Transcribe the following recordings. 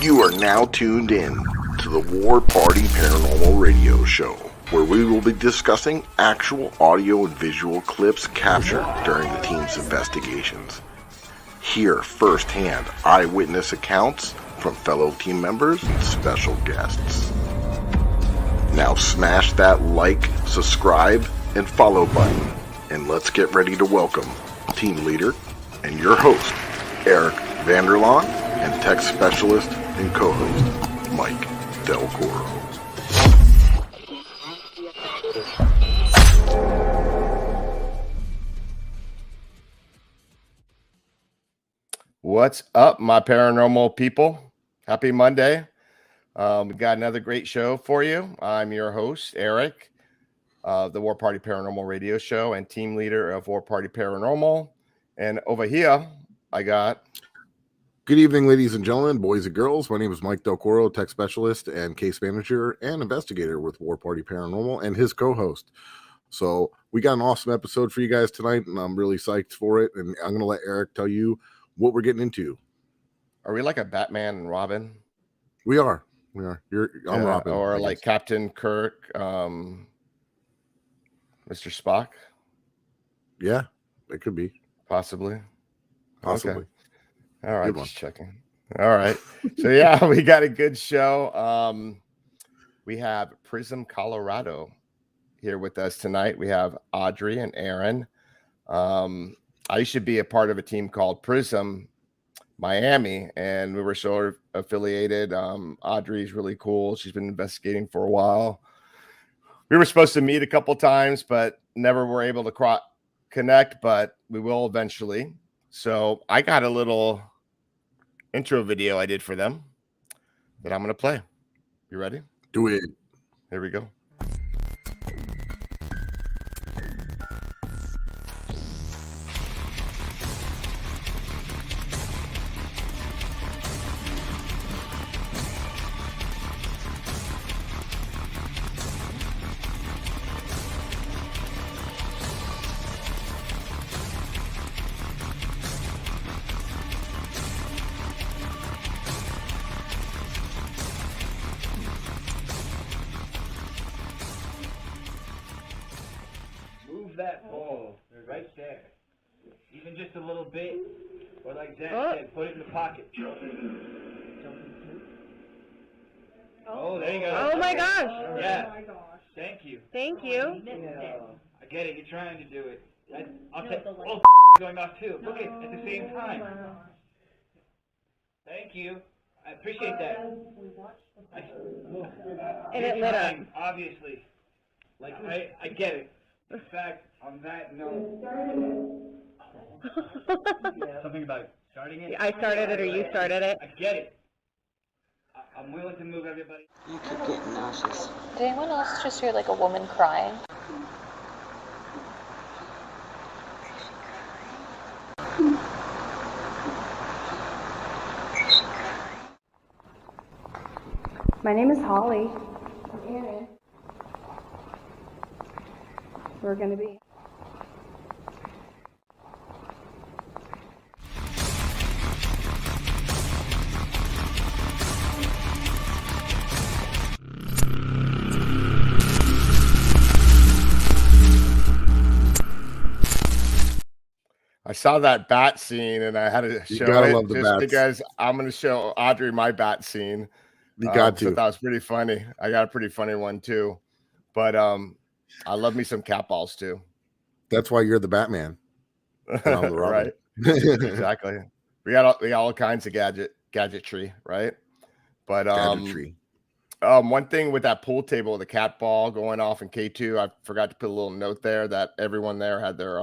You are now tuned in to the War Party Paranormal Radio Show, where we will be discussing actual audio and visual clips captured during the team's investigations. Hear firsthand eyewitness accounts from fellow team members and special guests. Now smash that like, subscribe, and follow button, and let's get ready to welcome team leader and your host, Eric Vanderlaan, and tech specialist and co-host, Mike Delcoro. What's up, my paranormal people? Happy Monday. We got another great show for you. I'm your host, Eric, the War Party Paranormal Radio Show and team leader of War Party Paranormal. And over here, I got... Good evening, ladies and gentlemen, boys and girls. My name is Mike Delcoro, tech specialist and case manager and investigator with War Party Paranormal and his co-host. So we got an awesome episode for you guys tonight, and I'm really psyched for it. And I'm going to let Eric tell you what we're getting into. Are we like a Batman and Robin? We are. I'm Robin. Or like Captain Kirk, Mr. Spock? Yeah, it could be. Possibly. Okay. All right, just checking. All right. So, yeah, we got a good show. We have P.R.I.S.M, Colorado here with us tonight. We have Audrey and Eryn. I used to be a part of a team called P.R.I.S.M Miami, and we were sort of affiliated. Audrey's really cool. She's been investigating for a while. We were supposed to meet a couple times, but never were able to connect, but we will eventually. So I got a little intro video I did for them that I'm going to play. You ready? Do it. Here we go. That ball right there, even just a little bit, or like Zach said, put it in the pocket. Oh, there you go. Oh my gosh. Yeah. Oh my gosh. Thank you. Thank you. I get it. You're trying to do it. I'll take. Oh, going off too. Look at the same time. Thank you. I appreciate that. And it lit up. Obviously. Like I get it. In fact, on that note, something about starting it? I started it or you started it? I get it. I'm willing to move everybody. I keep getting nauseous. Did anyone else just hear like a woman crying? My name is Holly. I'm Eryn. We're going to be. I saw that bat scene and I had to show it just because I'm going to show Audrey my bat scene. You got to. So that was pretty funny. I got a pretty funny one too. But I love me some cat balls too. That's why you're the Batman. Right. Exactly. We got all kinds of gadgetry, right? But gadgetry. One thing with that pool table, the cat ball going off in K2, I forgot to put a little note there that everyone there had their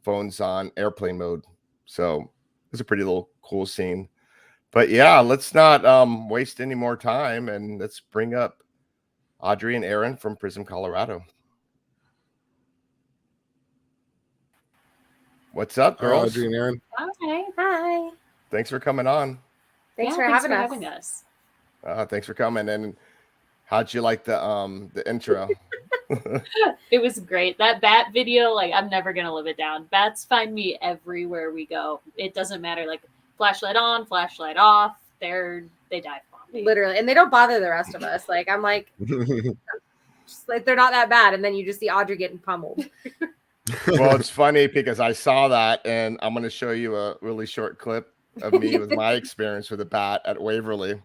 phones on airplane mode. So it's a pretty little cool scene. But yeah, let's not waste any more time and let's bring up Audrey and Eryn from P.R.I.S.M, Colorado. What's up, girls? Audrey and Eryn. Okay, hi. Thanks for coming on. Thanks for having us. Thanks for coming. And how'd you like the intro? It was great. That bat video, like, I'm never gonna live it down. Bats find me everywhere we go. It doesn't matter, like, flashlight on, flashlight off. they dive bomb me. Literally, and they don't bother the rest of us. Like I'm like, just like they're not that bad, and then you just see Audrey getting pummeled. Well, it's funny because I saw that, and I'm going to show you a really short clip of me with my experience with a bat at Waverly.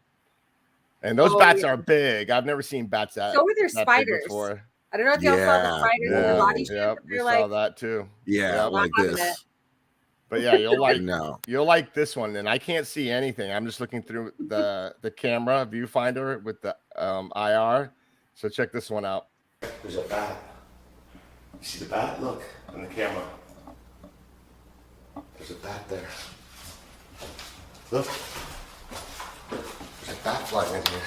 And those bats are big. I've never seen bats that. So were their that spiders. big before. I don't know if y'all saw the spiders in their body shape. Yep, we saw that too. Yeah, Yep. like this. But yeah, you'll like No. you'll like this one, and I can't see anything. I'm just looking through the camera viewfinder with the IR. So check this one out. There's a bat. You see the bat? Look on the camera. There's a bat there. Look. There's a bat flying in here.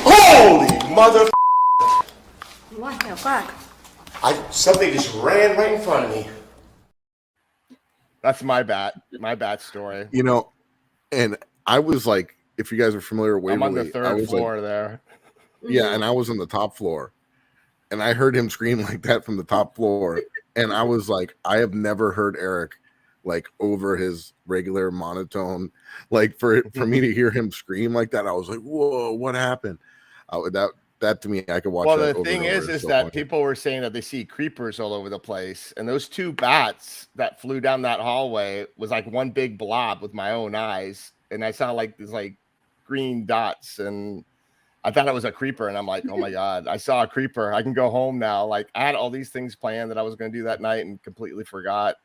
Holy mother! What the fuck? Something just ran right in front of me. That's my bat story. You know, and I was like, if you guys are familiar with I'm on the Waverly, I third was floor like, there. yeah, and I was on the top floor, and I heard him scream like that from the top floor, and I was like, I have never heard Eric like over his regular monotone, like for me to hear him scream like that, I was like, whoa, what happened? That to me, I could watch. Well, that the over thing and over. is It's so that funny. people were saying that they see creepers all over the place, and those two bats that flew down that hallway was like one big blob with my own eyes, and I saw like these like green dots, and I thought it was a creeper, and I'm like, oh my god, I saw a creeper. I can go home now. Like I had all these things planned that I was going to do that night, and completely forgot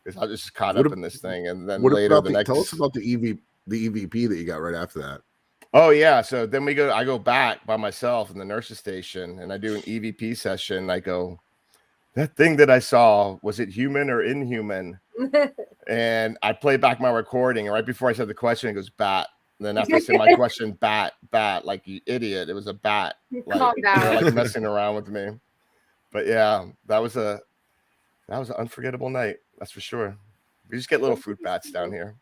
because I was just caught up in this thing. And then later tell us about the EVP that you got right after that. Oh yeah, so then I go back by myself in the nurse's station, and I do an EVP session. I go, that thing that I saw, was it human or inhuman? And I play back my recording, and right before I said the question, it goes bat. And then after I said my question, bat, like you idiot, it was a bat. Like they're like messing around with me. But yeah, that was an unforgettable night, that's for sure. We just get little fruit bats down here.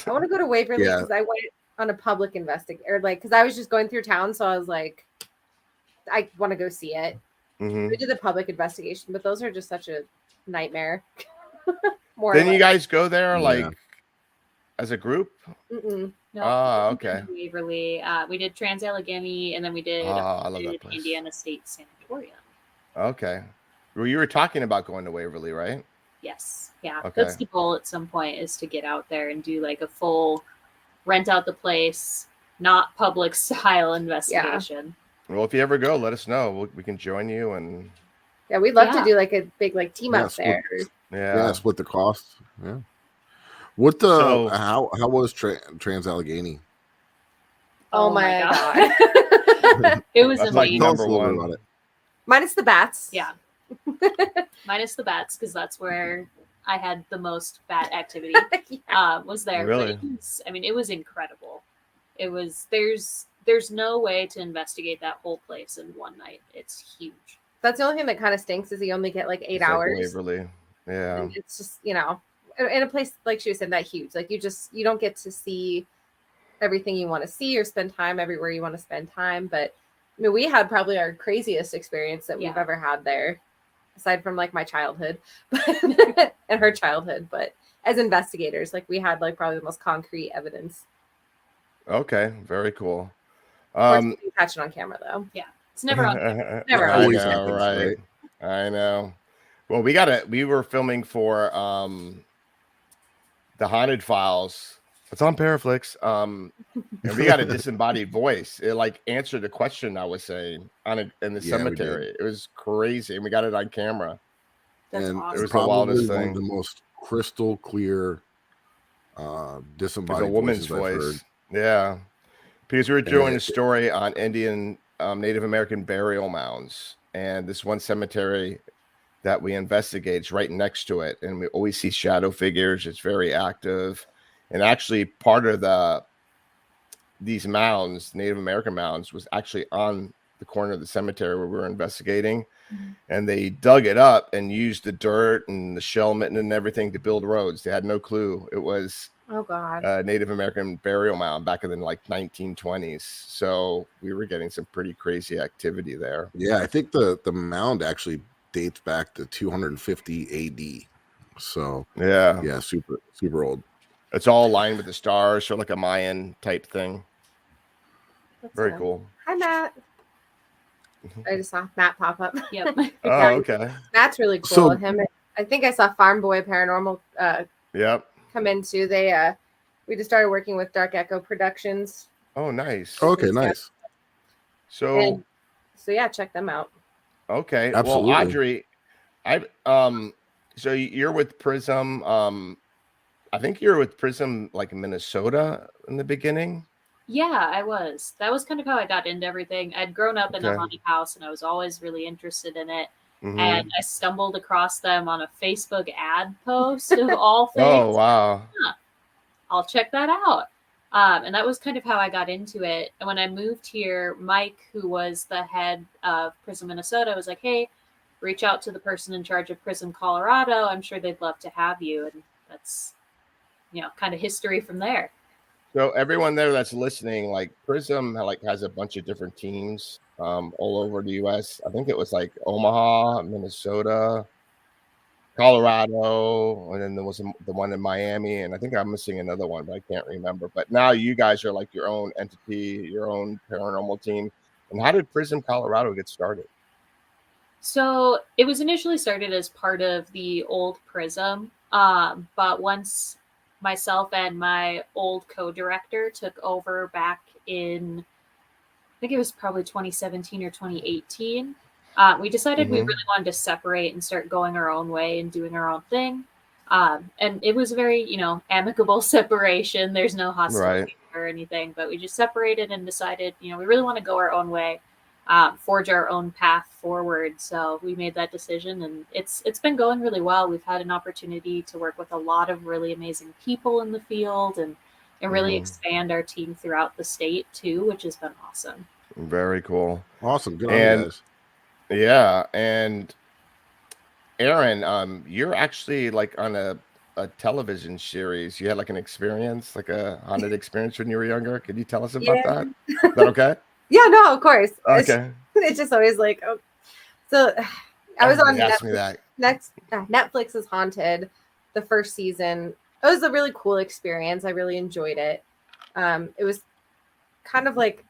I want to go to Waverly because I went on a public investigation, because I was just going through town, so I was like, I want to go see it. We did the public investigation, but those are just such a nightmare. Didn't you guys go there as a group? Mm-mm. No, okay. Waverly. We did Trans-Allegheny, and then we did, Indiana State Sanatorium. Okay. Well, you were talking about going to Waverly, right? Yes. Yeah. Okay. That's the goal at some point, is to get out there and do like a full rent out the place, not public style investigation. Yeah. Well, if you ever go, let us know. We can join you. And yeah, we'd love to do like a big team out there. Split the cost. Yeah. What the how was Trans-Allegheny? Oh my god. It was amazing. Like number one. About it. Minus the bats. Yeah. Minus the bats, because that's where I had the most bat activity. Was there. Really? But it was incredible. It was there's no way to investigate that whole place in one night. It's huge. That's the only thing that kind of stinks, is you only get like 8 hours. Like Waverly. Yeah. And it's just, in a place like she was saying, that huge. Like you don't get to see everything you want to see or spend time everywhere you want to spend time. But we had probably our craziest experience that we've ever had there, aside from like my childhood and her childhood. But as investigators, like we had like probably the most concrete evidence. Okay, very cool. You catch it on camera though. Yeah, it's never on camera. Never I on know, right? I know. Well, we were filming for the Haunted Files. It's on Paraflix. And we got a disembodied voice. It like answered the question I was saying in the cemetery. It was crazy, and we got it on camera. That's and awesome. It was the wildest one thing. of the most crystal clear disembodied It's a woman's voice. Yeah, because we were doing a story on Indian Native American burial mounds, and this one cemetery that we investigate is right next to it, and we always see shadow figures. It's very active, and actually part of these mounds, Native American mounds, was actually on the corner of the cemetery where we were investigating. And they dug it up and used the dirt and the shell mitten and everything to build roads. They had no clue it was a Native American burial mound back in the 1920s. So we were getting some pretty crazy activity there. Yeah, I think the mound actually dates back to 250 AD. So Yeah. super old. It's all aligned with the stars, so like a Mayan type thing. That's Very fun. cool. Hi, Matt. I just saw Matt pop up. Yep. Oh, okay. Matt's really cool. So- And him, I think I saw Farm Boy Paranormal Yep. come in too. We just started working with Dark Echo Productions. Oh, nice. Okay, nice. So Yeah, check them out. okay. Absolutely. Well, Audrey, so you're with Prism. I think you're with Prism like Minnesota in the beginning. Yeah, I was. That was kind of how I got into everything. I'd grown up in a Okay. haunted house and I was always really interested in it. Mhm. And I stumbled across them on a Facebook ad post of all things. Oh, wow. I'll check that out. And that was kind of how I got into it. And when I moved here, Mike, who was the head of Prism Minnesota, was like, hey, reach out to the person in charge of Prism Colorado. I'm sure they'd love to have you. And that's, kind of history from there. So everyone there that's listening, like Prism has a bunch of different teams all over the US. I think it was like Omaha, Minnesota, Colorado, and then there was the one in Miami, and I think I'm missing another one, but I can't remember. But now you guys are like your own entity, your own paranormal team. And how did Prism Colorado get started? So it was initially started as part of the old Prism, but once myself and my old co-director took over back in, I think it was probably 2017 or 2018, we decided we really wanted to separate and start going our own way and doing our own thing. And it was a very, amicable separation. There's no hostility or anything, but we just separated and decided, we really want to go our own way, forge our own path forward. So we made that decision, and it's been going really well. We've had an opportunity to work with a lot of really amazing people in the field and really expand our team throughout the state too, which has been awesome. Very cool. Awesome. Good on you guys. Yeah, and Eryn, you're actually like on a television series. You had like an experience, like a haunted experience when you were younger. Could you tell us about that? Is that okay? Yeah, no, of course. Okay. It's just always like, oh. So I was on Everybody asks me that. Netflix's Haunted, the first season. It was a really cool experience. I really enjoyed it. It was kind of like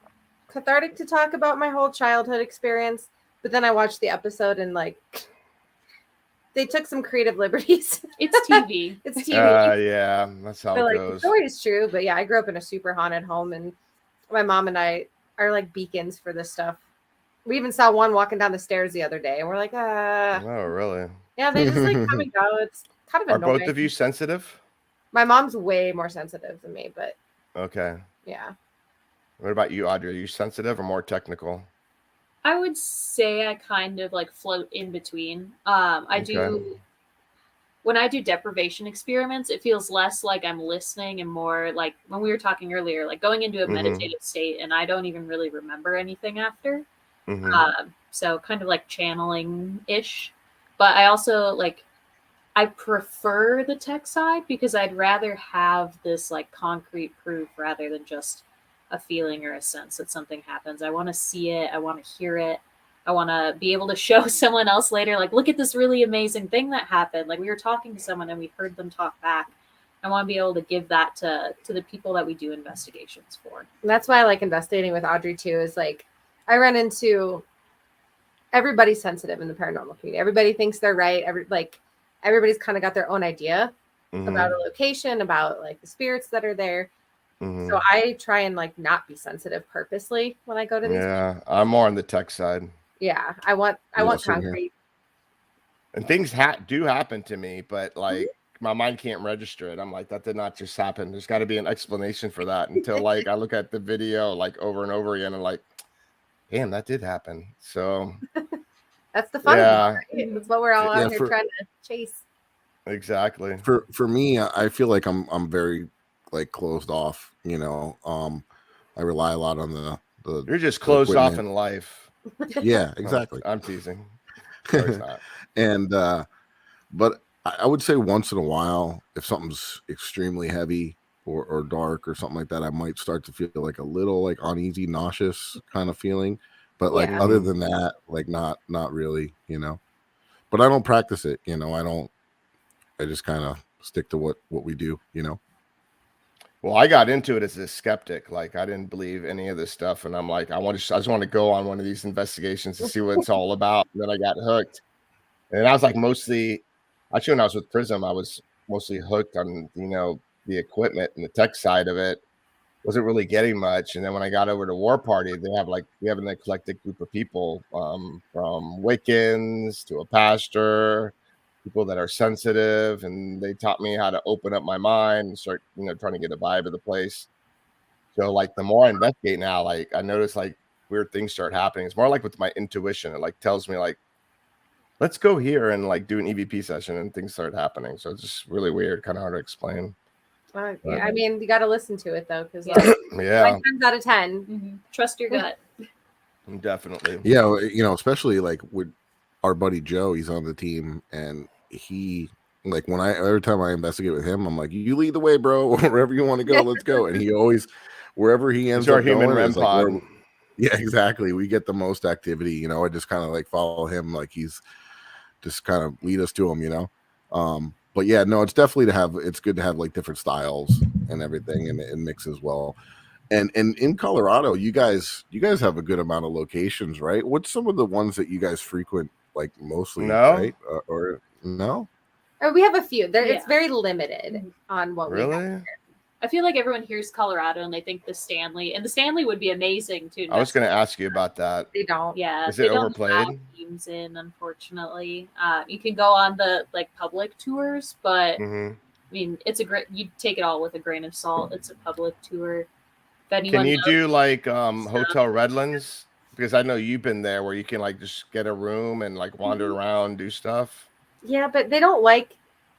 cathartic to talk about my whole childhood experience. But then I watched the episode and like they took some creative liberties. It's TV. It's TV. Yeah, that's how it goes. The story is true, but yeah, I grew up in a super haunted home, and my mom and I are like beacons for this stuff. We even saw one walking down the stairs the other day, and we're like, Oh, really? Yeah, they just like come and go. It's kind of annoying. Are both of you sensitive? My mom's way more sensitive than me, but okay. Yeah. What about you, Audrey? Are you sensitive or more technical? I would say I kind of like float in between. I do when I do deprivation experiments, it feels less like I'm listening and more like when we were talking earlier, like going into a meditative state, and I don't even really remember anything after. So kind of like channeling ish. But I also I prefer the tech side because I'd rather have this like concrete proof rather than just a feeling or a sense that something happens. I want to see it. I want to hear it. I want to be able to show someone else later, like, look at this really amazing thing that happened. Like we were talking to someone and we heard them talk back. I want to be able to give that to the people that we do investigations for. And that's why I like investigating with Audrey too, is like, I run into everybody's sensitive in the paranormal community. Everybody thinks they're right. Everybody's kind of got their own idea about a location, about like the spirits that are there. So I try and like not be sensitive purposely when I go to these. Yeah, I'm more on the tech side. Yeah, I want concrete. And things do happen to me, but like my mind can't register it. I'm like, that did not just happen. There's got to be an explanation for that until like I look at the video like over and over again and like, damn, that did happen. So that's the fun. Yeah, right? That's what we're all out here trying to chase. Exactly. For me, I feel like I'm very like closed off. I rely a lot on the You're just closed off in life. Yeah, exactly. I'm teasing. No, it's not. And but I would say once in a while, if something's extremely heavy or dark or something like that, I might start to feel like a little like uneasy, nauseous kind of feeling. But like other than that, like not really, but I don't practice it. You know, I just kind of stick to what we do. You know. Well, I got into it as a skeptic. Like, I didn't believe any of this stuff, and I'm like, I just want to go on one of these investigations to see what it's all about. And then I got hooked, and I was like, actually, when I was with Prism, I was mostly hooked on the equipment and the tech side of it. Wasn't really getting much, and then when I got over to War Party, we have an eclectic group of people, from Wiccans to a pastor, people that are sensitive, and they taught me how to open up my mind and start, trying to get a vibe of the place. So, like, the more I investigate now, like, I notice like weird things start happening. It's more like with my intuition. It like tells me like, let's go here and like do an EVP session, and things start happening. So it's just really weird, kind of hard to explain. Yeah, I mean, you got to listen to it though, because yeah, 9 times out of 10, trust your gut. Definitely. Yeah, especially like with our buddy Joe, he's on the team, and he like every time I investigate with him, I'm like, you lead the way, bro. Wherever you want to go, let's go. And he always, wherever he ends up human going, REM is like pod. yeah, exactly. We get the most activity. I just kind of like follow him, like he's just kind of lead us to him. But yeah, no, it's definitely it's good to have like different styles and everything, and mix as well. And in Colorado, you guys have a good amount of locations, right? What's some of the ones that you guys frequent, like mostly, right? Or no? We have a few. It's very limited on what we have here. I feel like everyone hears Colorado and they think the Stanley, and the Stanley would be amazing too. I was going to ask you about that. They don't. Yeah, is it overplayed? Teams in, unfortunately. You can go on the like public tours, but I mean, it's you take it all with a grain of salt. It's a public tour. Can you do like Hotel Redlands? Because I know you've been there, where you can like just get a room and like wander around, do stuff. Yeah, but they don't like.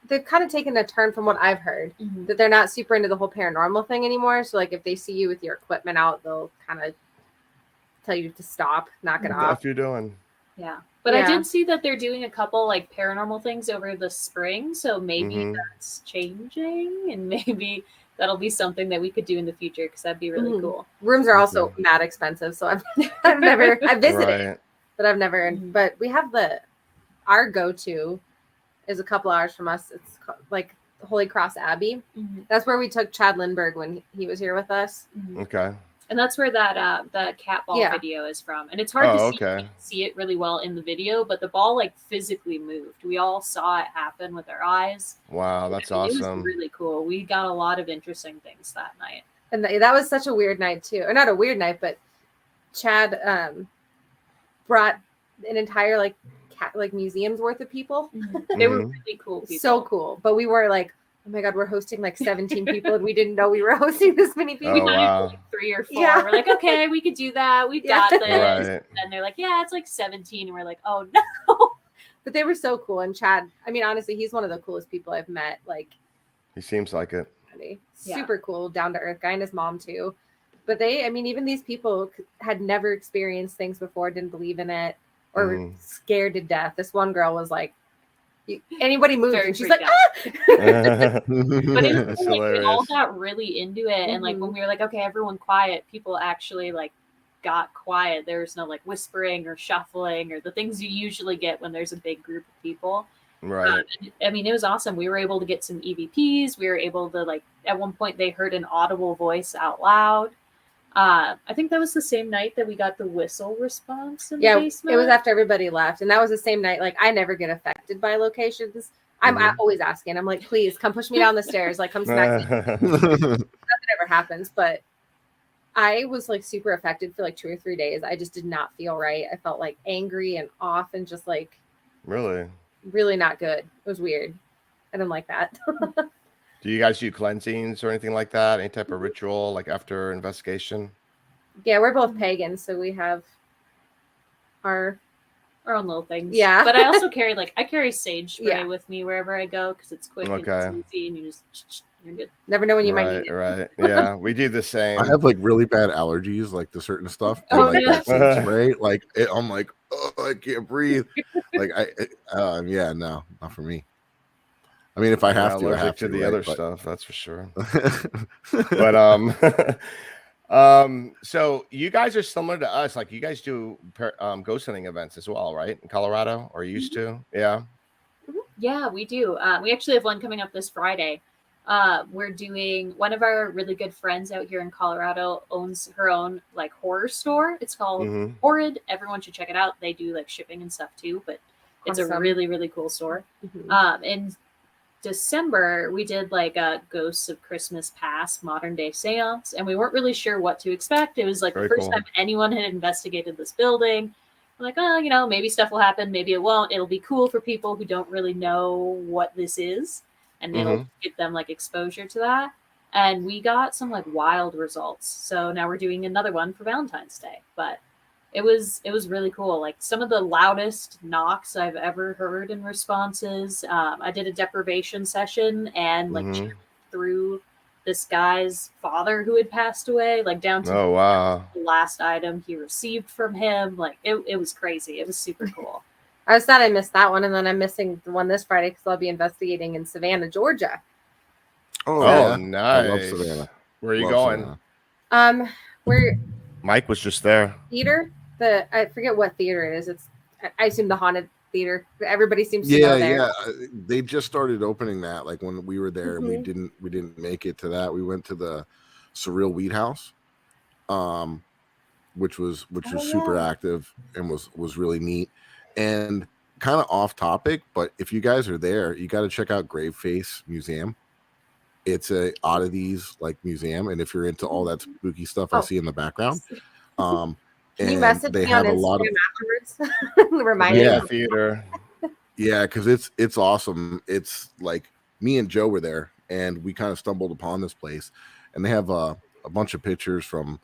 They've kind of taken a turn from what I've heard, that they're not super into the whole paranormal thing anymore. So like if they see you with your equipment out, they'll kind of tell you to stop, knock it off. What you're doing? Yeah. But I did see that they're doing a couple like paranormal things over the spring. So maybe that's changing, and maybe that'll be something that we could do in the future, because that'd be really cool. Rooms are also mad expensive. So I've visited, but I've never, but we have our go-to is a couple hours from us. It's like Holy Cross Abbey. That's where we took Chad Lindbergh when he was here with us. Okay. And that's where that the cat ball video is from. And it's hard to see it really well in the video, but the ball like physically moved. We all saw it happen with our eyes. Wow, that's awesome. It was really cool. We got a lot of interesting things that night. And that was such a weird night too. Or not a weird night, but Chad brought an entire like museum's worth of people. They were really cool people. So cool. But we were like, oh my God, we're hosting like 17 people, and we didn't know we were hosting this many people. Oh, We thought wow. it was like 3 or 4. We're like, okay, we could do that. We've got this. Right. And they're like, yeah, it's like 17. And we're like, oh no. But they were so cool. And Chad, I mean, honestly, he's one of the coolest people I've met. Like, he seems like it. Super cool, down to earth guy, and his mom too. But even these people had never experienced things before, didn't believe in it, or were scared to death. This one girl was like, anybody moves, and she's like, ah! But it was like, we all got really into it. And like when we were like, okay, everyone quiet, people actually like got quiet. There was no like whispering or shuffling or the things you usually get when there's a big group of people. Right. I mean, it was awesome. We were able to get some EVPs. We were able to like, at one point they heard an audible voice out loud. I think that was the same night that we got the whistle response in the basement. It was after everybody left. And that was the same night. Like, I never get affected by locations. I'm always asking. I'm like, please come push me down the stairs. Like, come smack me. Nothing ever happens. But I was like super affected for like 2 or 3 days. I just did not feel right. I felt like angry and off and just like really not good. It was weird. I didn't like that. Do you guys do cleansings or anything like that? Any type of ritual like after investigation? Yeah, we're both pagans, so we have our own little things. Yeah. But I also carry sage spray with me wherever I go, because it's quick and it's easy, and you're good. Never know when you might need it. Right. Yeah, we do the same. I have like really bad allergies, like to certain stuff. That sage spray, like I'm like, oh, I can't breathe. Like no, not for me. I mean, if I have to, I have to the other stuff, that's for sure. But So you guys are similar to us. Like you guys do ghost hunting events as well, right? In Colorado, or used to? Yeah. Yeah, we do. We actually have one coming up this Friday. We're doing one of our really good friends out here in Colorado owns her own like horror store. It's called Mhm. Horrid. Everyone should check it out. They do like shipping and stuff too, but it's a Awesome. really, really cool store. In December, we did like a Ghosts of Christmas Past modern day seance, and we weren't really sure what to expect. It was like Very the first cool. time anyone had investigated this building. We're like, oh, you know, maybe stuff will happen, maybe it won't. It'll be cool for people who don't really know what this is, and it'll give them like exposure to that. And we got some like wild results. So now we're doing another one for Valentine's Day. But it was really cool. Like some of the loudest knocks I've ever heard in responses. I did a deprivation session and like checked through this guy's father who had passed away, like down to Oh wow. the last item he received from him. Like it was crazy. It was super cool. I was sad I missed that one, and then I'm missing the one this Friday because I'll be investigating in Savannah, Georgia. Oh, Oh, yeah. nice. I love Savannah. Where are you Love going? Savannah. We're Mike was just there. theater. I forget what theater it is. I assume the haunted theater. Everybody seems to Yeah, know there. yeah. They just started opening that. Like when we were there, Mhm. we didn't make it to that. We went to the Surreal Weed House, which was super active and was really neat. And kind of off topic, but if you guys are there, you got to check out Graveface Museum. It's a oddities like museum, and if you're into all that spooky stuff I see in the background, Can you and message they me on have a lot of Instagram afterwards? Remind me. Yeah. Theater. yeah, because it's awesome. It's like me and Joe were there, and we kind of stumbled upon this place, and they have a bunch of pictures from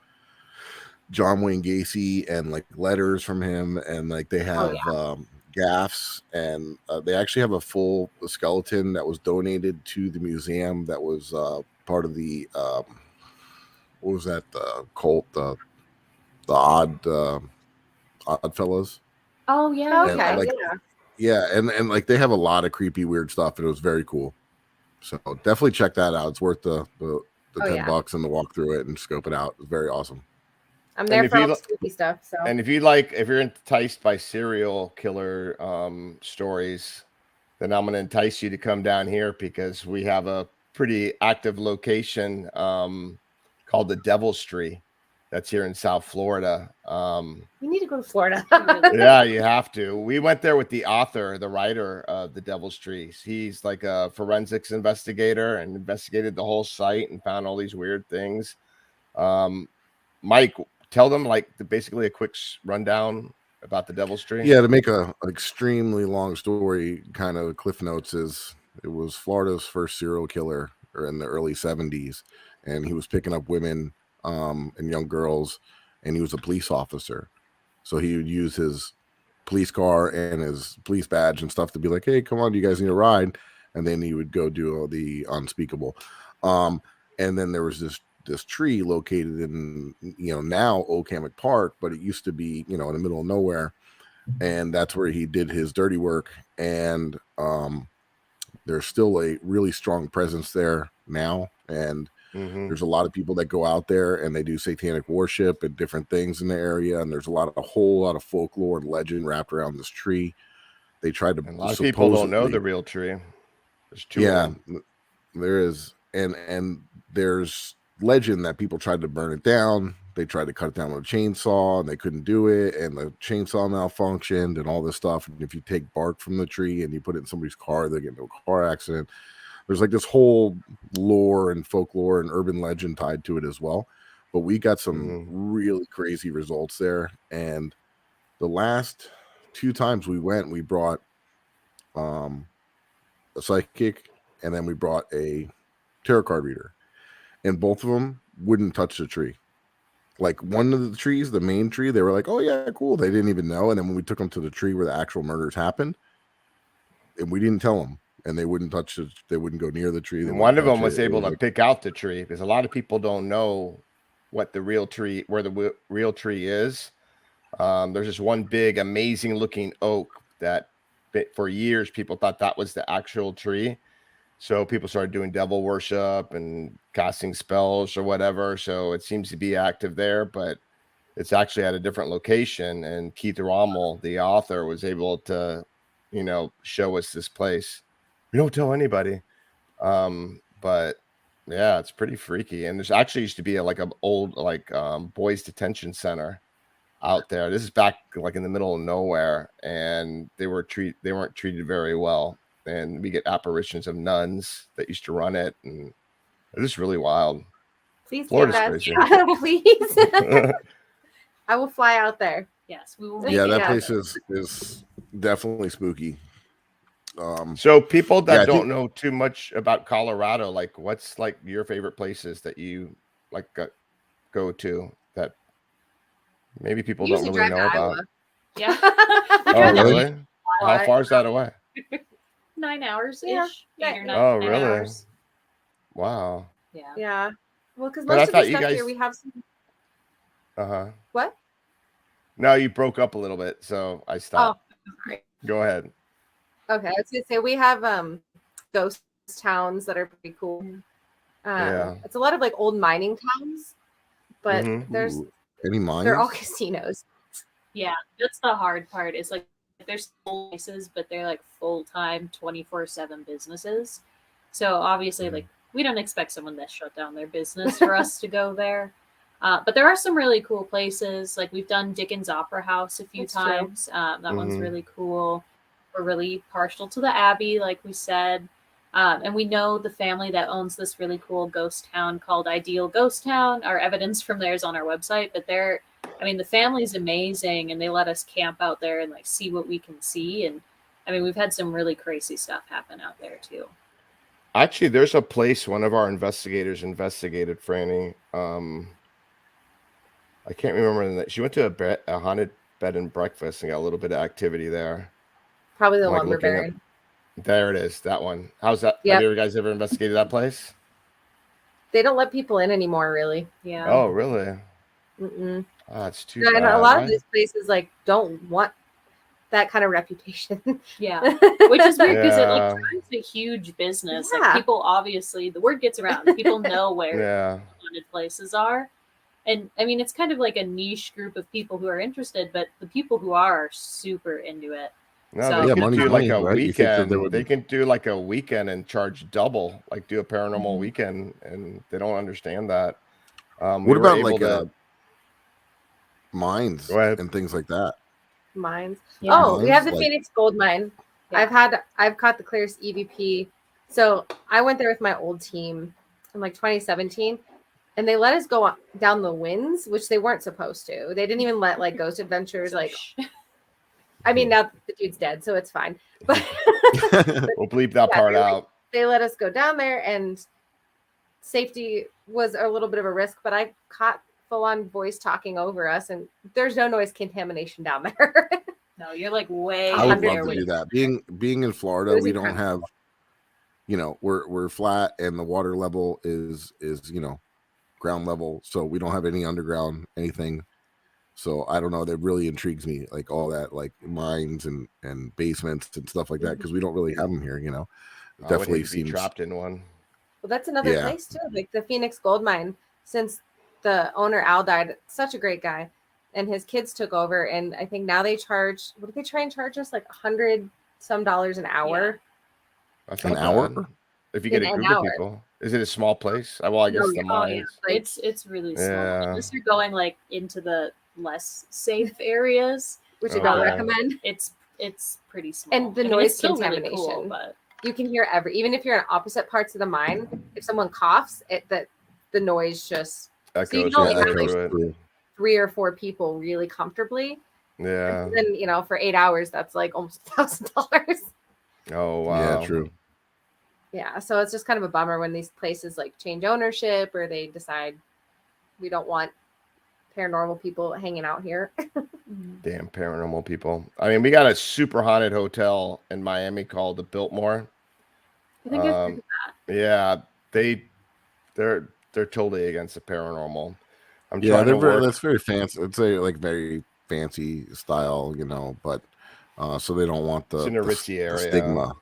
John Wayne Gacy and like letters from him, and like they have gaffs, and they actually have a full skeleton that was donated to the museum that was part of the what was that cult, the odd fellows. Oh yeah. Okay. And, like, and like they have a lot of creepy weird stuff, and it was very cool. So definitely check that out. It's worth the $10 and to walk through it and scope it out. It's very awesome. I'm there if for you all the lo- spooky stuff. So And if you're enticed by serial killer stories, then I'm going to entice you to come down here because we have a pretty active location called the Devil's Tree that's here in South Florida. you need to go to Florida. Yeah, you have to. We went there with the writer of the Devil's Tree. He's like a forensics investigator and investigated the whole site and found all these weird things. Mike, tell them basically a quick rundown about the Devil's Tree. Yeah, to make an extremely long story, kind of Cliff Notes is it was Florida's first serial killer in the early 70s, and he was picking up women and young girls, and he was a police officer. So he would use his police car and his police badge and stuff to be like, hey, come on, do you guys need a ride? And then he would go do all the unspeakable. And then there was this tree located in now Oak Park, but it used to be in the middle of nowhere, and that's where he did his dirty work. And there's still a really strong presence there now, and there's a lot of people that go out there and they do satanic worship and different things in the area, and there's a whole lot of folklore and legend wrapped around this tree. They tried to And a lot of people don't know the real tree. There's two of them. there is, and there's legend that people tried to burn it down. They tried to cut it down with a chainsaw and they couldn't do it, and the chainsaw malfunctioned and all this stuff. And if you take bark from the tree and you put it in somebody's car, they get into a car accident. There's like this whole lore and folklore and urban legend tied to it as well. But we got some really crazy results there, and the last 2 times we went, we brought a psychic, and then we brought a tarot card reader, and both of them wouldn't touch the tree. Like one of the trees, the main tree, they were like, oh yeah, cool. They didn't even know. And then when we took them to the tree where the actual murders happened, and we didn't tell them, and they wouldn't touch it. They wouldn't go near the tree. One of them was able to pick out the tree, because a lot of people don't know what the real tree, where the real tree is. There's this one big, amazing looking oak that for years people thought that was the actual tree. So people started doing devil worship and casting spells or whatever. So it seems to be active there, but it's actually at a different location. And Keith Rommel, the author, was able to, show us this place. We don't tell anybody. But yeah, it's pretty freaky. And there's actually used to be like an old boys detention center out there. This is back like in the middle of nowhere, and they weren't treated very well. And we get apparitions of nuns that used to run it, and it's just really wild. Please Florida's get crazy. Please. I will fly out there. Yes, we will. Yeah, that place is definitely spooky. So people that don't know too much about Colorado, like what's like your favorite places that you like go to that maybe people don't really know about? Yeah. Oh, really? How far is that away? 9 hours ish. Yeah. 8 or 9 Oh, really? hours. Wow. Yeah. Yeah. Well, because But most of I the thought stuff here we have some. What? No, you broke up a little bit, so I stopped. Oh, sorry. Go ahead. Okay, I was gonna say we have ghost towns that are pretty cool. Yeah. It's a lot of like old mining towns, but there's any mines? they're all casinos. Yeah, that's the hard part. Is like there's places, but they're like full-time 24/7 businesses. So obviously, like we don't expect someone that shut down their business for us to go there. But there are some really cool places. Like we've done Dickens Opera House a few times. That one's really cool. We're really partial to the Abbey, like we said. And we know the family that owns this really cool ghost town called Ideal Ghost Town. Our evidence from there is on our website, but the family's amazing, and they let us camp out there and like see what we can see. And I mean, we've had some really crazy stuff happen out there too. Actually, there's a place one of our investigators investigated, Franny. I can't remember. She went to a haunted bed and breakfast and got a little bit of activity there. Probably the Lumber Baron. There it is. That one. How's that? Yep. Have you guys ever investigated that place? They don't let people in anymore, really. Yeah. Oh, really? Mm-mm. Oh, it's too And bad. a lot of these places like don't want that kind of reputation. Yeah, which is weird because it like turns a huge business. Yeah. Like people, obviously, the word gets around. People know where haunted places are, and I mean it's kind of like a niche group of people who are interested, but the people who are super into it. No, So, they can money's do like money, a right? You think that weekend. They can do like a weekend and charge double, like do a paranormal weekend, and they don't understand that. What about like mines and things like that? Mines. Yeah. Oh, we have the Like- Phoenix Gold Mine. Yeah. I've caught the clearest EVP. So I went there with my old team in like 2017, and they let us go down the winds, which they weren't supposed to. They didn't even let like Ghost Adventures like. I mean, now the dude's dead, so it's fine. But we'll bleep that part out. They let us go down there, and safety was a little bit of a risk, but I caught full-on voice talking over us, and there's no noise contamination down there. No, you're like way. I would under love to do with- that. Being in Florida, was we don't incredible. have, we're flat and the water level is ground level, so we don't have any underground anything. So I don't know. That really intrigues me, like all that, like mines and basements and stuff like that, because we don't really have them here. I would Definitely hate to be seems trapped in one. Well, that's another Yeah. place too, like the Phoenix Gold Mine. Since the owner Al died, such a great guy, and his kids took over, and I think now they charge. What did they try and charge us? Like $100 some an hour. That's an not hour. bad. If you get a An group hour. of people, is it a small place? Well, I guess No, the yeah. mines. Like- It's really small. Yeah. Unless you're going like into the less safe areas, Which you don't Okay. recommend. it's pretty small. And the I mean, noise it's still really contamination. cool, but You can hear even if you're in opposite parts of the mine. If someone coughs, the noise just That you goes can only right have, through like, it. 3 or 4 people really comfortably. Yeah. Then for 8 hours, that's like almost $1,000. Oh wow. Yeah, true. Yeah, so it's just kind of a bummer when these places like change ownership or they decide we don't want paranormal people hanging out here. Damn paranormal people. I mean, we got a super haunted hotel in Miami called the Biltmore. I think I've heard of that. Yeah, they're totally against the paranormal. I'm Yeah, trying to work. that's very fancy. It's a like very fancy style, but so they don't want It's in a ritzy area. stigma,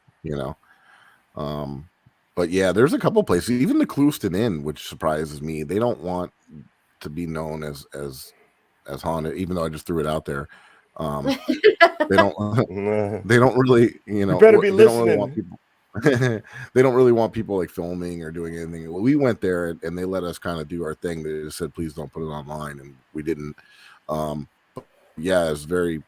But yeah, there's a couple places, even the Clewiston Inn, which surprises me. They don't want to be known as haunted, even though I just threw it out there. They don't really, You better be they don't really want listening. people. They don't really want people like filming or doing anything. Well, we went there and they let us kind of do our thing. They just said, please don't put it online, and we didn't. Yeah, it's very,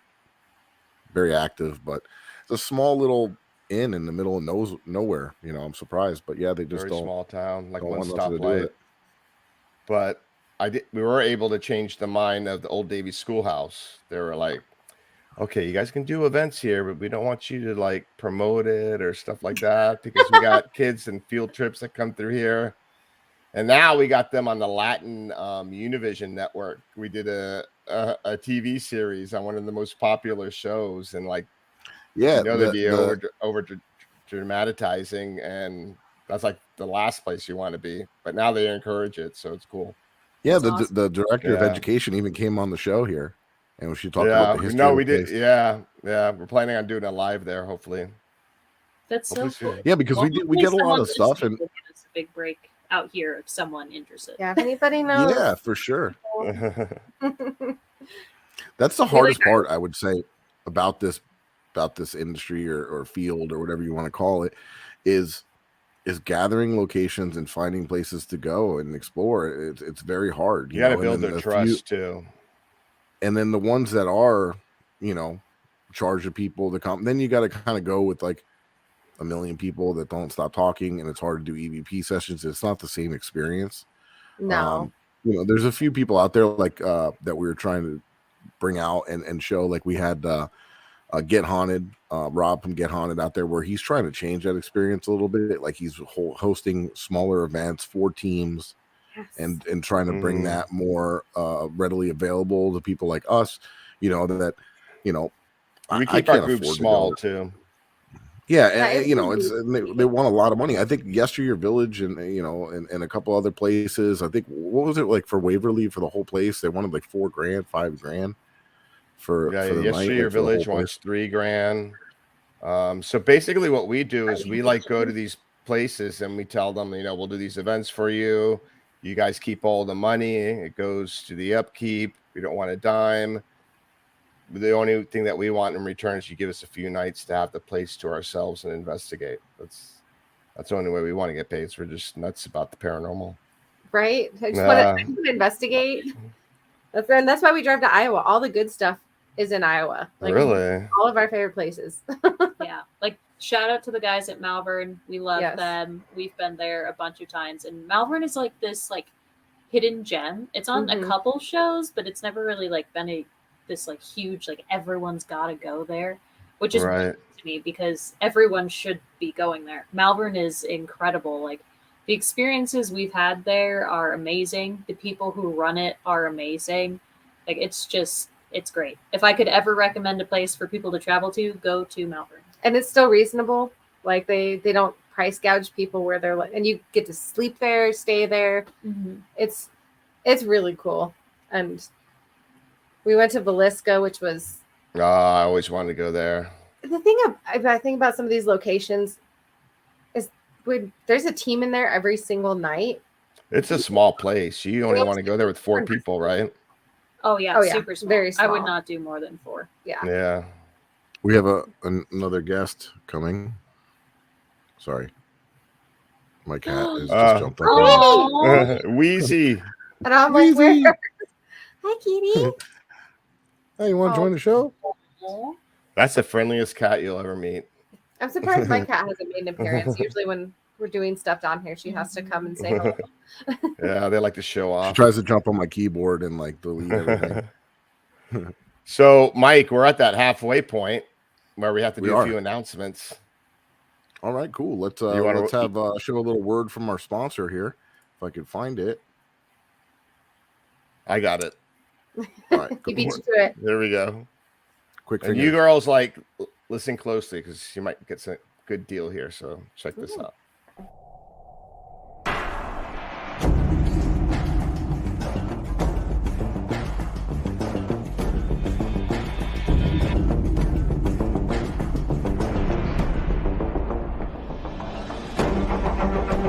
very active, but it's a small little inn in the middle of nowhere. I'm surprised, but yeah, they just Very don't. small town, like don't one want nothing to do with stoplight. it. But we were able to change the mind of the Old Davy Schoolhouse. They were like, okay, you guys can do events here, but we don't want you to like promote it or stuff like that because we got kids and field trips that come through here. And now we got them on the Latin Univision network. We did a TV series on one of the most popular shows, and like, yeah, they'd be over dramatizing, and that's like the last place you want to be. But now they encourage it, so it's cool. Yeah, That's the director of education even came on the show here, and she talked about the history. No, of we the did. place. Yeah. We're planning on doing a live there, hopefully. That's so Hopefully cool. soon. Yeah, because we get a lot of stuff, and give us a big break out here if someone interested. Yeah, if anybody knows. yeah, for sure. That's the hardest part, I would say, about this industry or field or whatever you want to call it, is gathering locations and finding places to go and explore. It's very hard. You got to build their trust too. And then the ones that are, charge of people to come, then you got to kind of go with like 1 million people that don't stop talking, and it's hard to do EVP sessions. It's not the same experience. No. There's a few people out there like that we were trying to bring out and show. Like we had Get Haunted, Rob from Get Haunted out there, where he's trying to change that experience a little bit. Like he's hosting smaller events for teams, Yes. and trying to bring that more readily available to people like us. We keep our group small too. Yeah, and they want a lot of money. I think Yesteryear Village and and a couple other places. I think, what was it like for Waverly for the whole place? They wanted like $4,000, $5,000 for the Yesteryear night, Village wants $3,000. So basically, what we do is we like go to these places and we tell them, we'll do these events for you. You guys keep all the money. It goes to the upkeep. We don't want a dime. The only thing that we want in return is you give us a few nights to have the place to ourselves and investigate. That's the only way we want to get paid. So we're just nuts about the paranormal. Right? I just want to investigate. That's why we drive to Iowa. All the good stuff is in Iowa. Like, really? All of our favorite places. Yeah. Like, shout out to the guys at Malvern. We love them. We've been there a bunch of times. And Malvern is like this like hidden gem. It's on a couple shows, but it's never really like been this like huge, like everyone's got to go there, which is right to me because everyone should be going there. Malvern is incredible. Like the experiences we've had there are amazing. The people who run it are amazing. Like it's great. If I could ever recommend a place for people to travel to, go to Malvern. And it's still reasonable. Like they don't price gouge people where they're like, and you get to sleep there, stay there. Mm-hmm. It's really cool. And we went to Villisca, which was. I always wanted to go there. The thing I think about some of these locations is there's a team in there every single night. It's a small place. You only want to go there with 4 people, right? Oh yeah, super small. Very small. I would not do more than 4. Yeah. Yeah. We have another guest coming. Sorry. My cat has just jumped up. Wheezy. And I'm like, where? Hi, Kitty. Hey, you want to join the show? That's the friendliest cat you'll ever meet. I'm surprised my cat hasn't made an appearance. Usually when we're doing stuff down here, she has to come and say hello. Yeah, they like to show off. She tries to jump on my keyboard and like delete everything. So, Mike, we're at that halfway point where we have to do a few announcements. All right, cool. Let's show a little word from our sponsor here, if I can find it. I got it. All right, you beat you to it. There we go. Quick and you girls listen closely because you might get some good deal here. So check this out. What's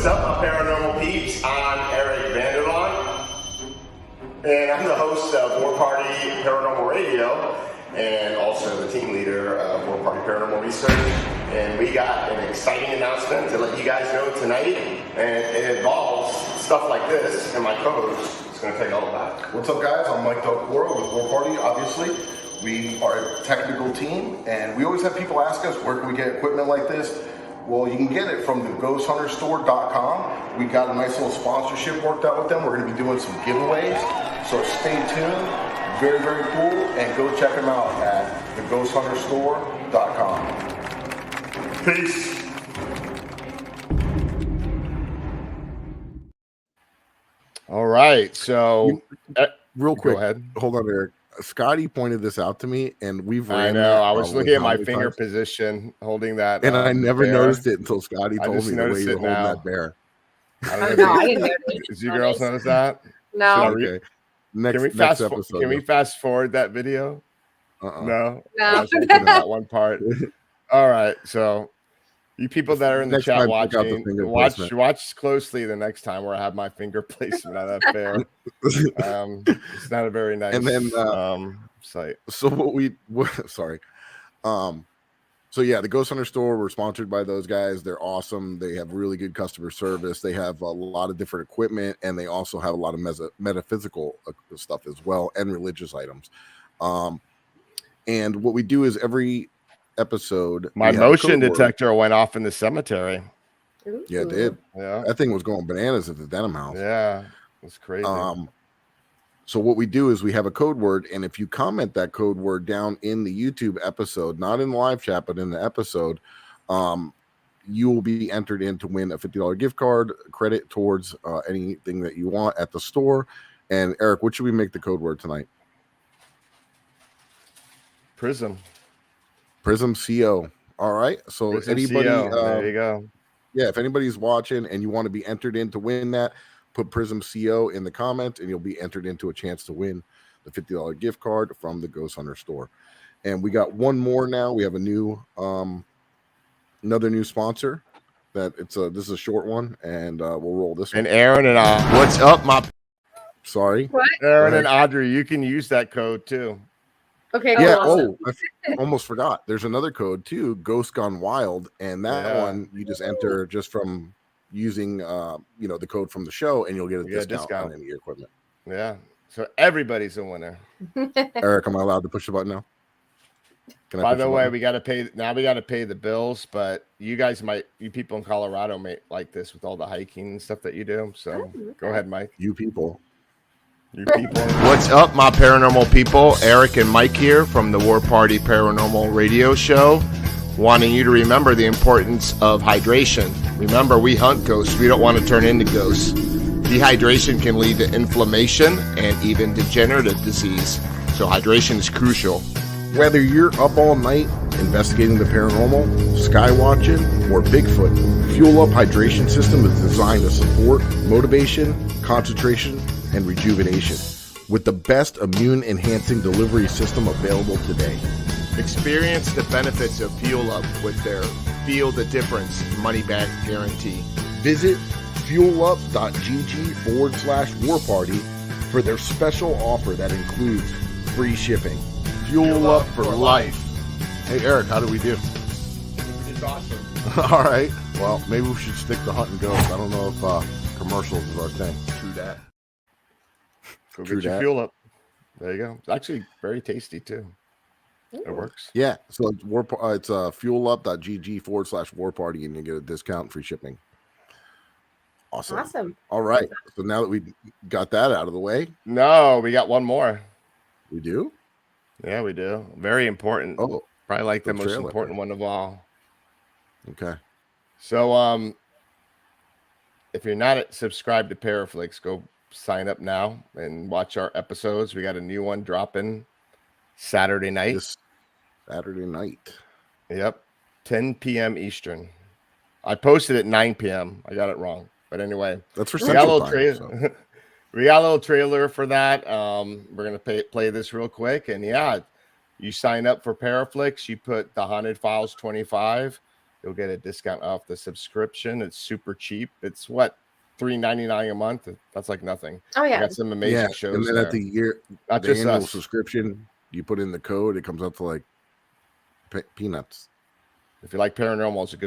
up, my paranormal peeps? I'm Eric Vanderlaan, and I'm the host of War Party Paranormal Radio, and also the team leader of War Party Paranormal Research. And we got an exciting announcement to let you guys know tonight, and it involves stuff like this, and my co-host is going to take all of that. What's up, guys? I'm Mike Delcoro with War Party, obviously. We are a technical team, and we always have people ask us, where can we get equipment like this? Well, you can get it from the ghosthunterstore.com. We got a nice little sponsorship worked out with them. We're going to be doing some giveaways, so stay tuned. Very, very cool, and go check them out at theghosthunterstore.com. Peace. All right, so real quick, go ahead. Hold on, Eric. Scotty pointed this out to me, and we've I ran know. that I was looking at my finger times, position, holding that, and I never bear. noticed it until Scotty I told just me the way noticed you're it holding now. that bear. I Oh, don't no, know I if didn't you, notice. did you girls notice that? No. Okay. Next episode. Can we fast forward that video? Uh-uh. No. No. I was looking at that one part. All right, so you people that are in the Next chat time, pick out the watching, finger watch placement. closely the next time where I have my finger placement on that bear. It's not a very nice And then, site. So sorry. So yeah, the Ghost Hunter Store, we're sponsored by those guys. They're awesome. They have really good customer service. They have a lot of different equipment, and they also have a lot of metaphysical stuff as well, and religious items. And what we do is every episode, My we have a motion code word. detector went off in the cemetery. Yeah, it did. Yeah, That thing was going bananas at the Denham house. yeah, it's crazy. So what we do is we have a code word, and if you comment that code word down in the YouTube episode, not in the live chat, but in the episode, you will be entered in to win a $50 gift card credit towards anything that you want at the store. And Eric, what should we make the code word tonight? Prism. Prism CO. All right. So Prism anybody, CO. There you go. Yeah, if anybody's watching and you want to be entered in to win that, put Prism CO in the comments, and you'll be entered into a chance to win the $50 gift card from the Ghost Hunter Store. And we got one more now. We have a new, another new sponsor. This is a short one, and we'll roll this one. And Eryn and what's up, my? Sorry, What? Eryn and Audrey, you can use that code too. Okay. Yeah. Cool. Oh, I almost forgot. There's another code too, Ghost Gone Wild, and that one you just enter just from using the code from the show, and you'll get a discount on any equipment. Yeah. So everybody's a winner. Eric, am I allowed to push the button now? By the way, we got to pay the bills, but you people in Colorado may like this with all the hiking and stuff that you do. So go ahead, Mike. You people. What's up, my paranormal people? Eric and Mike here from the War Party Paranormal Radio Show, wanting you to remember the importance of hydration. Remember, we hunt ghosts. We don't want to turn into ghosts. Dehydration can lead to inflammation and even degenerative disease. So hydration is crucial. Whether you're up all night investigating the paranormal, sky watching, or Bigfoot, Fuel Up Hydration System is designed to support motivation, concentration, and rejuvenation with the best immune-enhancing delivery system available today. Experience the benefits of Fuel Up with their Feel the Difference money-back guarantee. Visit fuelup.gg/warparty for their special offer that includes free shipping. Fuel Up for life. Hey, Eric, how do we do? It's awesome. All right. Well, maybe we should stick to hunting ghosts. I don't know if commercials is our thing. True that. Go True get your that. Fuel Up. There you go. It's actually very tasty too. It works. Yeah. So it's fuelup.gg/warparty, and you get a discount and free shipping. Awesome. All right. So now that we got that out of the way. No, we got one more. We do? Yeah, we do. Very important. Oh, probably like the most trailer. important one of all. Okay. So if you're not subscribed to Paraflix, go sign up now and watch our episodes. We got a new one dropping Saturday night. This Saturday night. Yep. 10 p.m. Eastern. I posted at 9 p.m. I got it wrong. But anyway, That's for we got a Central little Time. trailer. We got a little trailer for that. We're gonna play this real quick, and yeah, you sign up for Paraflix. You put the Haunted Files 25. You'll get a discount off the subscription. It's super cheap. It's what, $3.99 a month. That's like nothing. Oh yeah, got some amazing shows. And then there. at the Not the just annual us. subscription, you put in the code, it comes up to like peanuts. If you like paranormal, it's a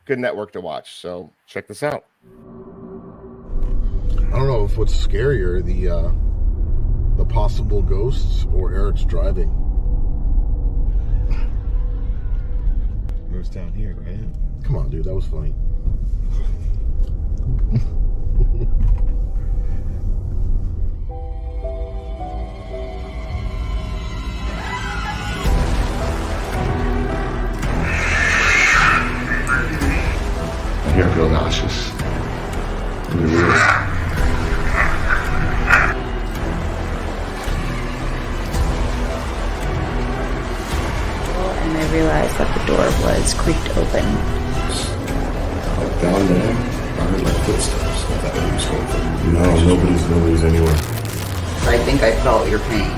good network to watch. So check this out. I don't know if what's scarier, the possible ghosts or Eric's driving. It was down here, right? Come on, dude, that was funny. I hear real nauseous. And I realized that the door was creaked open. Down there, I heard like footsteps. I thought he was going from. No, nobody's anywhere. I think I felt your pain.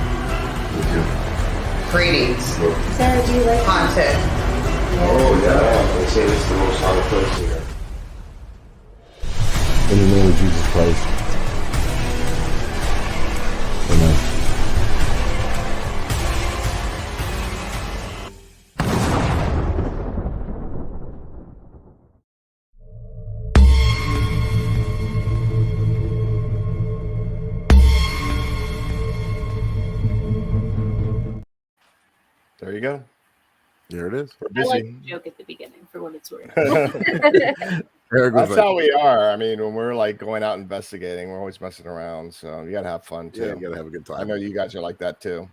Greetings. Sarah, do you like Haunted. Oh yeah, they say this is the most haunted place here. In the name of Jesus Christ. Amen. There you go. There it is. We're I like busy. the joke at the beginning for what it's worth. Eric was That's how we are. I mean, when we're like going out investigating, we're always messing around. So you gotta have fun too. yeah, you gotta have a good time. I know you guys are like that too.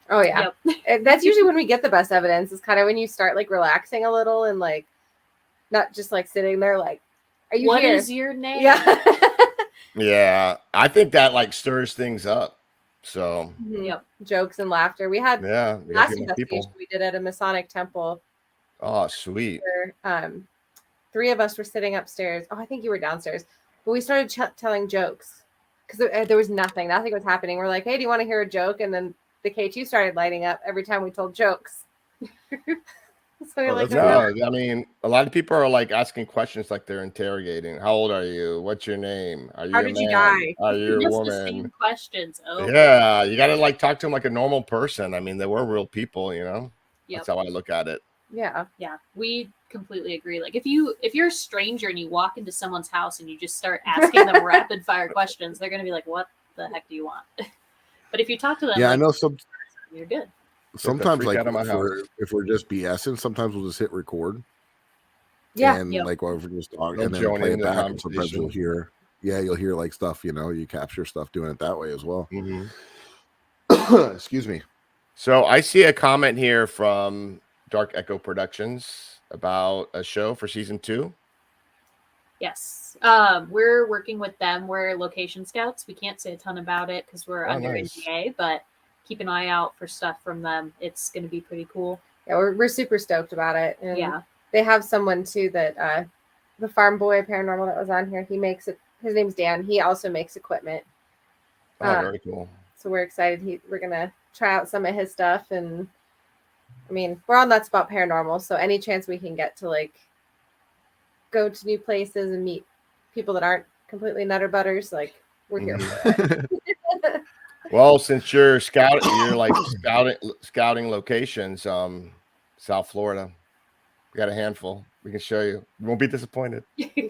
oh yeah. And that's usually when we get the best evidence. Is kind of when you start like relaxing a little and like not just like sitting there like, are you What here? is your name? Yeah. Yeah, I think that like stirs things up. So Yep. Jokes and laughter. We had yeah, we got last people. investigation we did at a Masonic temple Oh, sweet. where 3 of us were sitting upstairs. Oh, I think you were downstairs. But we started telling jokes because there was nothing was happening. We're like, hey, do you want to hear a joke? And then the K2 started lighting up every time we told jokes. So you're like, No, I mean, a lot of people are like asking questions like they're interrogating. How old are you? What's your name? Are you How a did you man? die? Are you a Just the woman? same questions. Oh, Yeah, you gotta like talk to them like a normal person. I mean, they were real people, you know. Yep. That's how I look at it. yeah. Yeah, we completely agree. Like if you're a stranger and you walk into someone's house and you just start asking them rapid fire questions, they're gonna be like, "What the heck do you want?" But if you talk to them, Yeah, like, I know some. you're good. Sometimes, freak like out of my if we're just BSing, sometimes we'll just hit record. Yeah. And Yep. like while we're just talking, They'll and then join play in it the back. And sometimes conversation. you'll hear like stuff. You know, you capture stuff doing it that way as well. Mhm. Excuse me. So I see a comment here from Dark Echo Productions about a show for season 2. Yes, we're working with them. We're location scouts. We can't say a ton about it because we're Oh, under nice. NDA, but keep an eye out for stuff from them. It's going to be pretty cool. Yeah, we're super stoked about it. And Yeah. they have someone too that the farm boy paranormal that was on here, he makes it. His name's Dan. He also makes equipment. Oh, very cool. So we're excited. We're gonna try out some of his stuff, and I mean, we're all nuts about paranormal. So any chance we can get to like go to new places and meet people that aren't completely nutter butters, like we're here for it. Well, since you're like scouting locations, South Florida. We got a handful. We can show you. You won't be disappointed.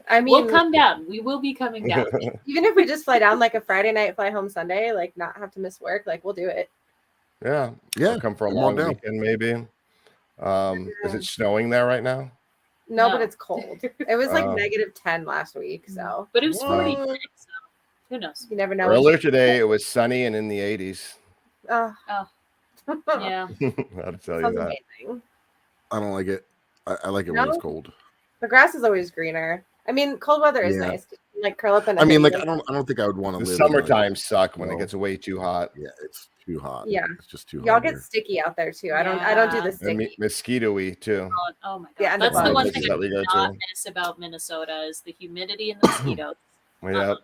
I mean, We'll come down. We will be coming down. even if we just fly down like a Friday night, fly home Sunday, like not have to miss work, like we'll do it. Yeah. Yeah, I'll come for a come on long down. weekend, maybe. Is it snowing there right now? No, No. but it's cold. It was like Oh. -10 last week, so But it was What? 46, so who knows? you never know. Earlier today, it was sunny and in the 80s. Oh, Yeah. How to tell you sounds that? amazing. I don't like it. I like it when it's No? cold. The grass is always greener. I mean, cold weather is Yeah. nice. Like curl up in a I mean, like hoodie. I don't think I would want to The live. in, like, summertime suck when it no. gets way too hot. Yeah, too hot. Yeah. It's just too Y'all hot get here. sticky out there too. I don't do the Yeah. sticky. Mosquito-y too. Oh my god. Yeah, and That's the bugs. one Places thing I that we do go not to. miss about Minnesota is the humidity and the mosquitoes. Yep.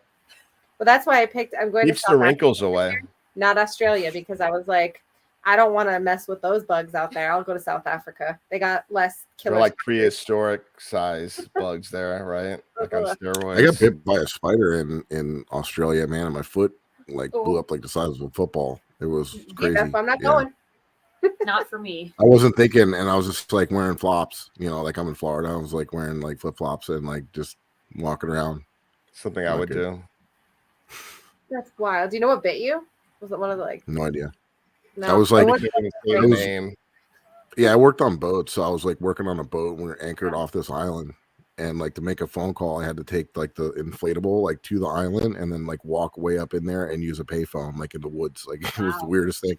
Well, that's why I picked. I'm going Keeps to the South wrinkles Africa, away. not Australia, because I was like, I don't want to mess with those bugs out there. I'll go to South Africa. They got less killer. They're like spiders. prehistoric size bugs there, right? Like on steroids. I got bit by a spider in Australia, man, and my foot like blew Oh. up like the size of a football. It was crazy. That's why I'm not Yeah. going. Not for me. I wasn't thinking, and I was just like wearing flops, like I'm in Florida. I was like wearing like flip flops and like just walking around. Something I would good. do. That's wild. Do you know what bit you? Was it one of the like? No idea. No. I was like, what- yeah, I worked on boats, so I was like working on a boat. We were anchored off this island, and like to make a phone call, I had to take like the inflatable like to the island, and then like walk way up in there and use a payphone like in the woods. Like it was the weirdest thing.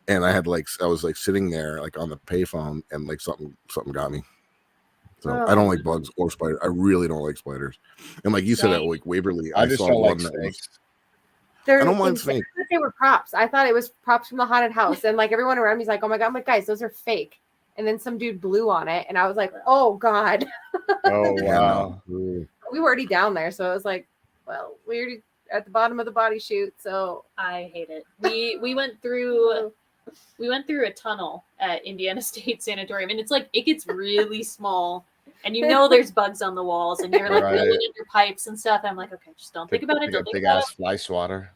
And I was like sitting there like on the payphone, and like something got me. So I don't like bugs or spiders. I really don't like spiders. And like you said at like Waverly, I just saw don't one like that was. snakes. I don't mind snakes. I thought they were props. I thought it was props from the haunted house, and like everyone around me's like, "Oh my god!" I'm like, "Guys, those are fake." And then some dude blew on it, and I was like, "Oh god!" Oh wow! We were already down there, so it was like, "Well, we're already at the bottom of the body chute." So I hate it. We went through a tunnel at Indiana State Sanatorium, and it's like it gets really small, and there's bugs on the walls, and you're like Right. feeling in your pipes and stuff. And I'm like, okay, just don't think about it. Don't think Big about ass fly swatter.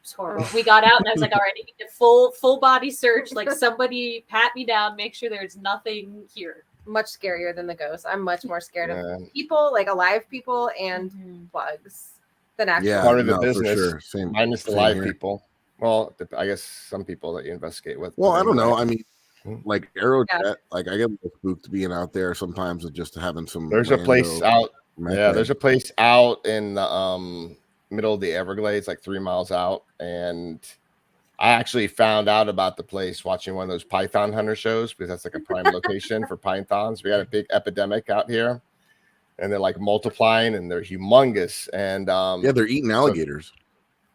It's horrible. We got out, and I was like, all right, I need a full body search. Like somebody pat me down, make sure there's nothing here. much scarier than the ghosts. I'm much more scared Yeah. of people, like alive people and bugs, than actual. Yeah, Part of the no, for business, sure. Same- minus the same live here. people. Well, I guess some people that you investigate with. Well, but I don't know. anyway. I mean, like Aerojet, like I get a little spooked being out there sometimes and just having some. There's a place rando out. method. Yeah, there's a place out in the middle of the Everglades, like 3 miles out, and I actually found out about the place watching one of those python hunter shows because that's like a prime location for pythons. We got a big epidemic out here, and they're like multiplying, and they're humongous. And yeah, they're eating alligators.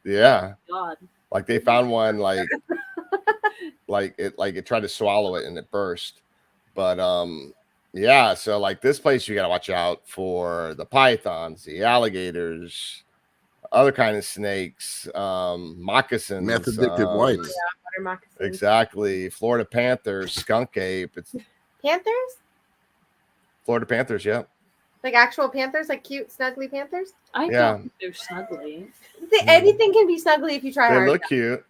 Yeah, God. like they found one like it tried to swallow it and it burst. But yeah, so like this place you got to watch out for the pythons, the alligators, other kind of snakes, moccasins, Meth addicted whites. Water moccasins. Exactly. Florida panthers, skunk ape. It's Panthers? Florida panthers, yeah. Like actual panthers, like cute, snuggly panthers? I Yeah. don't think they're snuggly. Anything can be snuggly if you try They hard. look cute.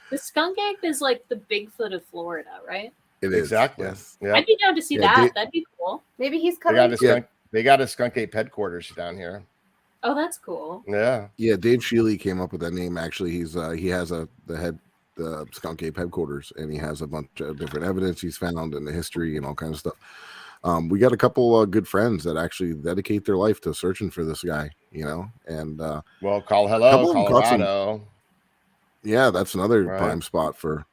The skunk ape is like the Bigfoot of Florida, right? It is. Exactly. Yes. Yeah. I'd be down to see Yeah, that. That'd be cool. Maybe he's They coming. got a skunk. They got a skunk ape headquarters down here. Oh, that's cool. Yeah. Yeah, Dave Shealy came up with that name. Actually, he has the skunk ape headquarters, and he has a bunch of different evidence he's found in the history and all kinds of stuff. We got a couple good friends that actually dedicate their life to searching for this guy, and Well, hello, couple of them caught some- Colorado. yeah, that's another Right. prime spot for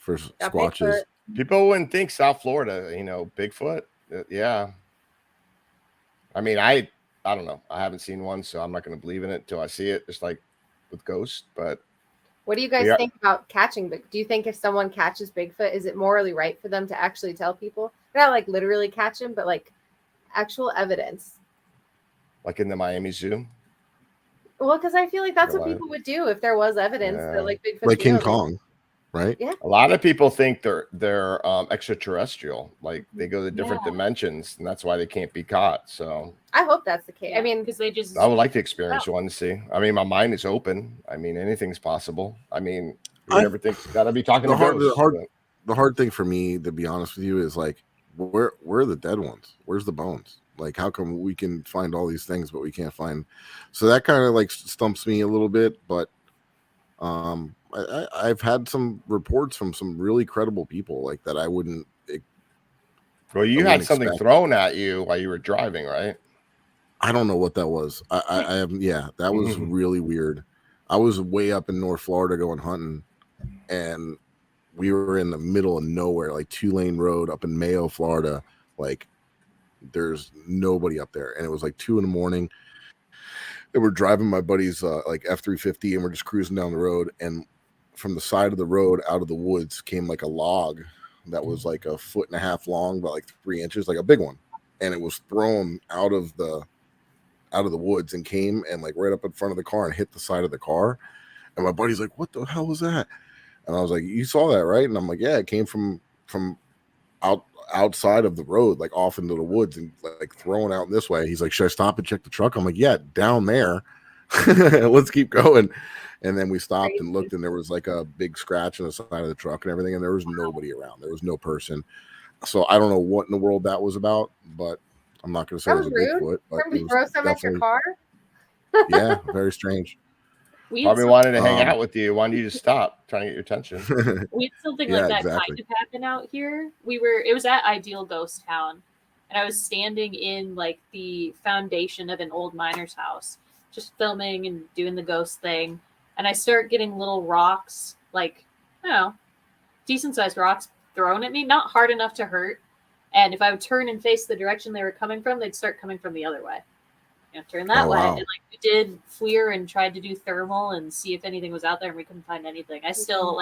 Got squatches. Bigfoot. People wouldn't think South Florida, Bigfoot. Yeah. I mean, I don't know. I haven't seen one, so I'm not going to believe in it until I see it, just like with ghosts. But What do you guys Yeah. think about catching? But do you think if someone catches Bigfoot, is it morally right for them to actually tell people? Not like literally catch him, but like actual evidence. like in the Miami Zoo, Well, because I feel like that's what Right. people would do if there was evidence Yeah. that like Bigfoot, Like King Kong, right? Yeah. a lot of people think they're extraterrestrial, like they go to different Yeah. dimensions, and that's why they can't be caught. So I hope that's the case. I mean, because they just I would like to experience one to see. I mean, my mind is open. I mean, anything's possible. I mean, you never think got to be talking to ghosts. but- The hard thing for me, to be honest with you, is like where are the dead ones? Where's the bones? Like, how come we can find all these things, but we can't find? So that kind of like stumps me a little bit. But I've had some reports from some really credible people like that. I wouldn't. Well, you I had wouldn't something expect- thrown at you while you were driving, right? I don't know what that was. I have, yeah, that was really weird. I was way up in North Florida going hunting, and we were in the middle of nowhere, like 2-lane road up in Mayo, Florida. Like there's nobody up there, and it was like 2 a.m. And we're driving my buddy's like F-350, and we're just cruising down the road, and from the side of the road out of the woods came like a log that was like 1.5 feet long, but like 3 inches, like a big one, and it was thrown out of the woods and came and like right up in front of the car and hit the side of the car. And my buddy's like, "What the hell was that?" And I was like, "You saw that, right?" And I'm like, "Yeah, it came from outside of the road, like off into the woods and like thrown out this way." He's like, "Should I stop and check the truck?" I'm like, "Yeah, down there." Let's keep going. And then we stopped and looked, and there was like a big scratch on the side of the truck and everything, and there was nobody around. There was no person. So I don't know what in the world that was about, but I'm not going to say it was a Bigfoot. But From to throw some at your car? Yeah, very strange. Probably wanted to hang out with you, wanted you to stop, trying to get your attention. We had something like that kind of happen out here. It was at Ideal Ghost Town, and I was standing in like the foundation of an old miner's house, just filming and doing the ghost thing. And I start getting little rocks, like, I don't know, decent sized rocks thrown at me, not hard enough to hurt. And if I would turn and face the direction they were coming from, they'd start coming from the other way. Turn that way. Wow. And like we did FLIR and tried to do thermal and see if anything was out there, and we couldn't find anything. I still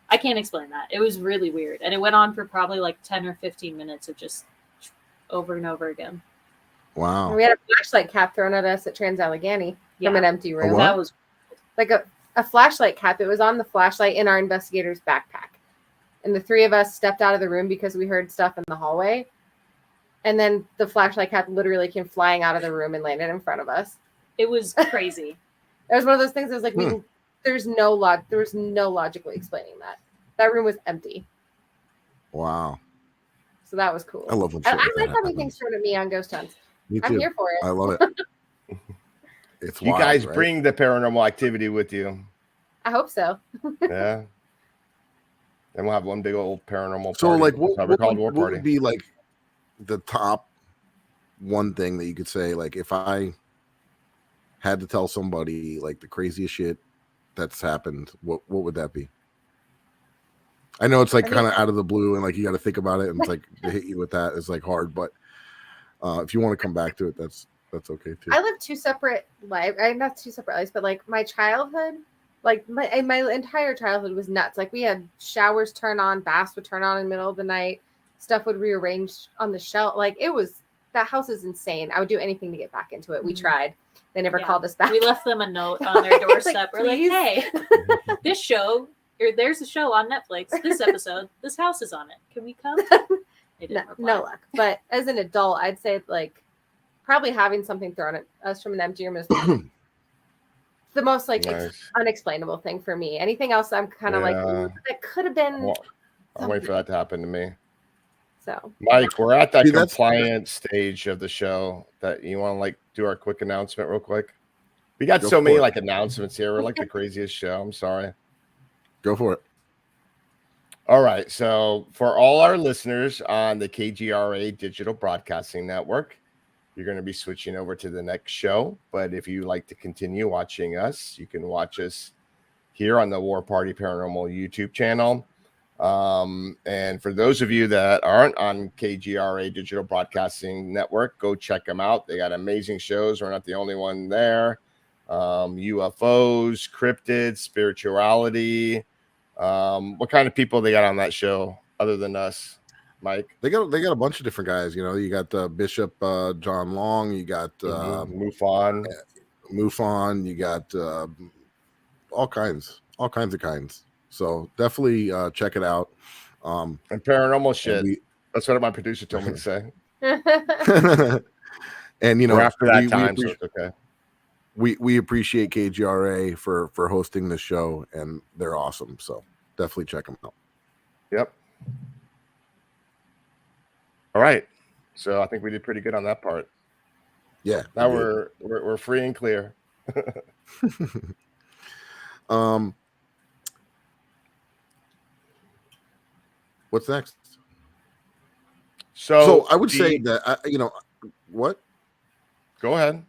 I can't explain that. It was really weird. And it went on for probably like 10 or 15 minutes of just over and over again. Wow. And we had a flashlight cap thrown at us at Trans-Allegheny from an empty room. That was like a flashlight cap. It was on the flashlight in our investigator's backpack. And the three of us stepped out of the room because we heard stuff in the hallway. And then the flashlight cap literally came flying out of the room and landed in front of us. It was crazy. It was one of those things that was like, there was no logically explaining that. That room was empty. Wow. So that was cool. I love when I shit like like that having happens. things thrown at me on ghost hunts. Me too. I'm here for it. I love it. It's you wild, guys right? bring the paranormal activity with you. I hope so. Yeah. Then we'll have one big old paranormal party. So like what War Party. would be like the top one thing that you could say, like if I had to tell somebody like the craziest shit that's happened, what would that be? I know it's like kind of out of the blue and like you got to think about it, and it's like to hit you with that is like hard, but if you want to come back to it, that's okay too. I live two separate lives. Not two separate lives, but like my childhood, like my entire childhood was nuts. Like we had showers turn on, baths would turn on in the middle of the night, stuff would rearrange on the shelf. Like that house is insane. I would do anything to get back into it. We tried. They never called us back. We left them a note on their doorstep. We're like, hey, this show, or there's a show on Netflix, this episode, this house is on it. Can we come? They didn't reply. No luck. But as an adult, I'd say like probably having something thrown at us from an empty room is the most like unexplainable thing for me. Anything else, I'm kind of like, that could have been. Well, I'm waiting for that to happen to me. So, Mike, we're at that compliance stage of the show that you want to like do our quick announcement real quick. We got so many like announcements here. We're like the craziest show. I'm sorry. Go for it. All right. So for all our listeners on the KGRA Digital Broadcasting Network, you're going to be switching over to the next show. But if you like to continue watching us, you can watch us here on the War Party Paranormal YouTube channel. And for those of you that aren't on KGRA Digital Broadcasting Network, go check them out. They got amazing shows. We're not the only one there. UFOs, cryptids, spirituality. What kind of people they got on that show other than us, Mike? They got a bunch of different guys. You know, you got Bishop John Long. You got MUFON. You got all kinds of kinds. So definitely check it out. And paranormal shit. That's what my producer told me to say. And you know, we're after that time, so it's okay. We appreciate KGRA for hosting the show, and they're awesome. So definitely check them out. Yep. All right. So I think we did pretty good on that part. Yeah. Now we're free and clear. What's next? So I would say that what? Go ahead.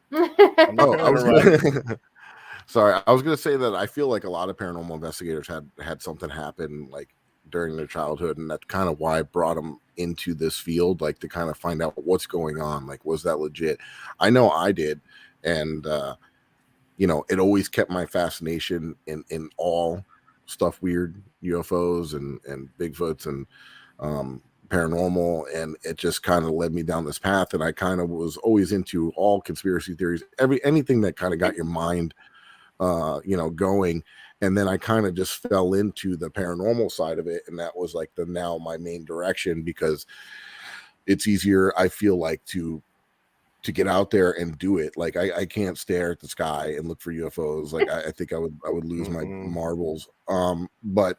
Sorry, I was going to say that I feel like a lot of paranormal investigators had something happen like during their childhood, and that's kind of why I brought them into this field, like to kind of find out what's going on. Like, was that legit? I know I did, and it always kept my fascination in all stuff weird, UFOs and Bigfoots and paranormal, and it just kind of led me down this path. And I kind of was always into all conspiracy theories, anything that kind of got your mind going. And then I kind of just fell into the paranormal side of it, and that was like now my main direction, because it's easier, I feel like, to get out there and do it. Like I can't stare at the sky and look for UFOs. Like I think I would lose my marbles. But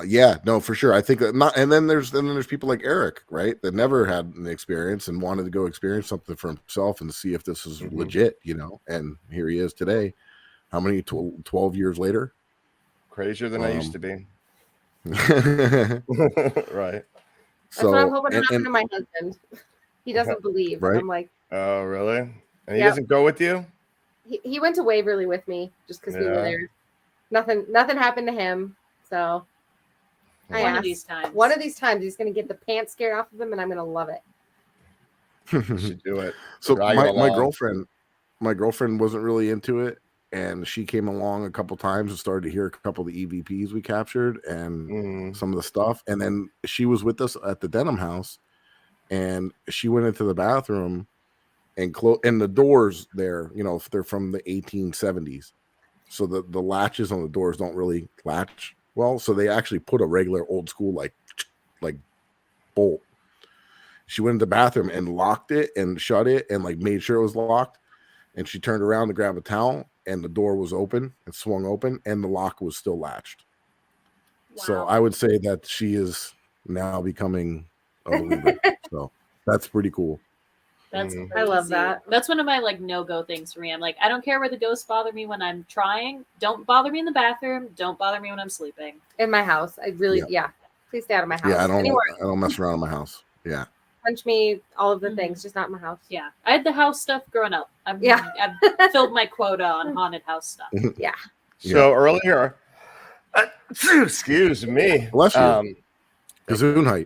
yeah, no, for sure. I think that not. And then there's people like Eric, right, that never had an experience and wanted to go experience something for himself and see if this is legit, And here he is today. How many 12 years later? Crazier than I used to be. Right. That's what I'm hoping to happen to my husband. He doesn't believe. Right? I'm like, oh, really? And he doesn't go with you? He went to Waverly with me just because we were there. Nothing happened to him. So One of these times he's going to get the pants scared off of him, and I'm going to love it. You should do it. So my girlfriend wasn't really into it, and she came along a couple times and started to hear a couple of the EVPs we captured and some of the stuff. And then she was with us at the Denham house, and she went into the bathroom and and the doors there, they're from the 1870s. So the latches on the doors don't really latch well. So they actually put a regular old school, like bolt. She went into the bathroom and locked it and shut it and made sure it was locked. And she turned around to grab a towel, and the door was open and swung open, and the lock was still latched. Wow. So I would say that she is now becoming a believer. So that's pretty cool. That's I love that. That's one of my no-go things for me. I'm like, I don't care where the ghosts bother me when I'm trying. Don't bother me in the bathroom. Don't bother me when I'm sleeping. In my house. I really, please stay out of my house. Yeah, I don't mess around in my house. Yeah. Punch me, all of the things, just not in my house. Yeah. I had the house stuff growing up. I've filled my quota on haunted house stuff. Yeah. So earlier, excuse me. Bless you. Gesundheit.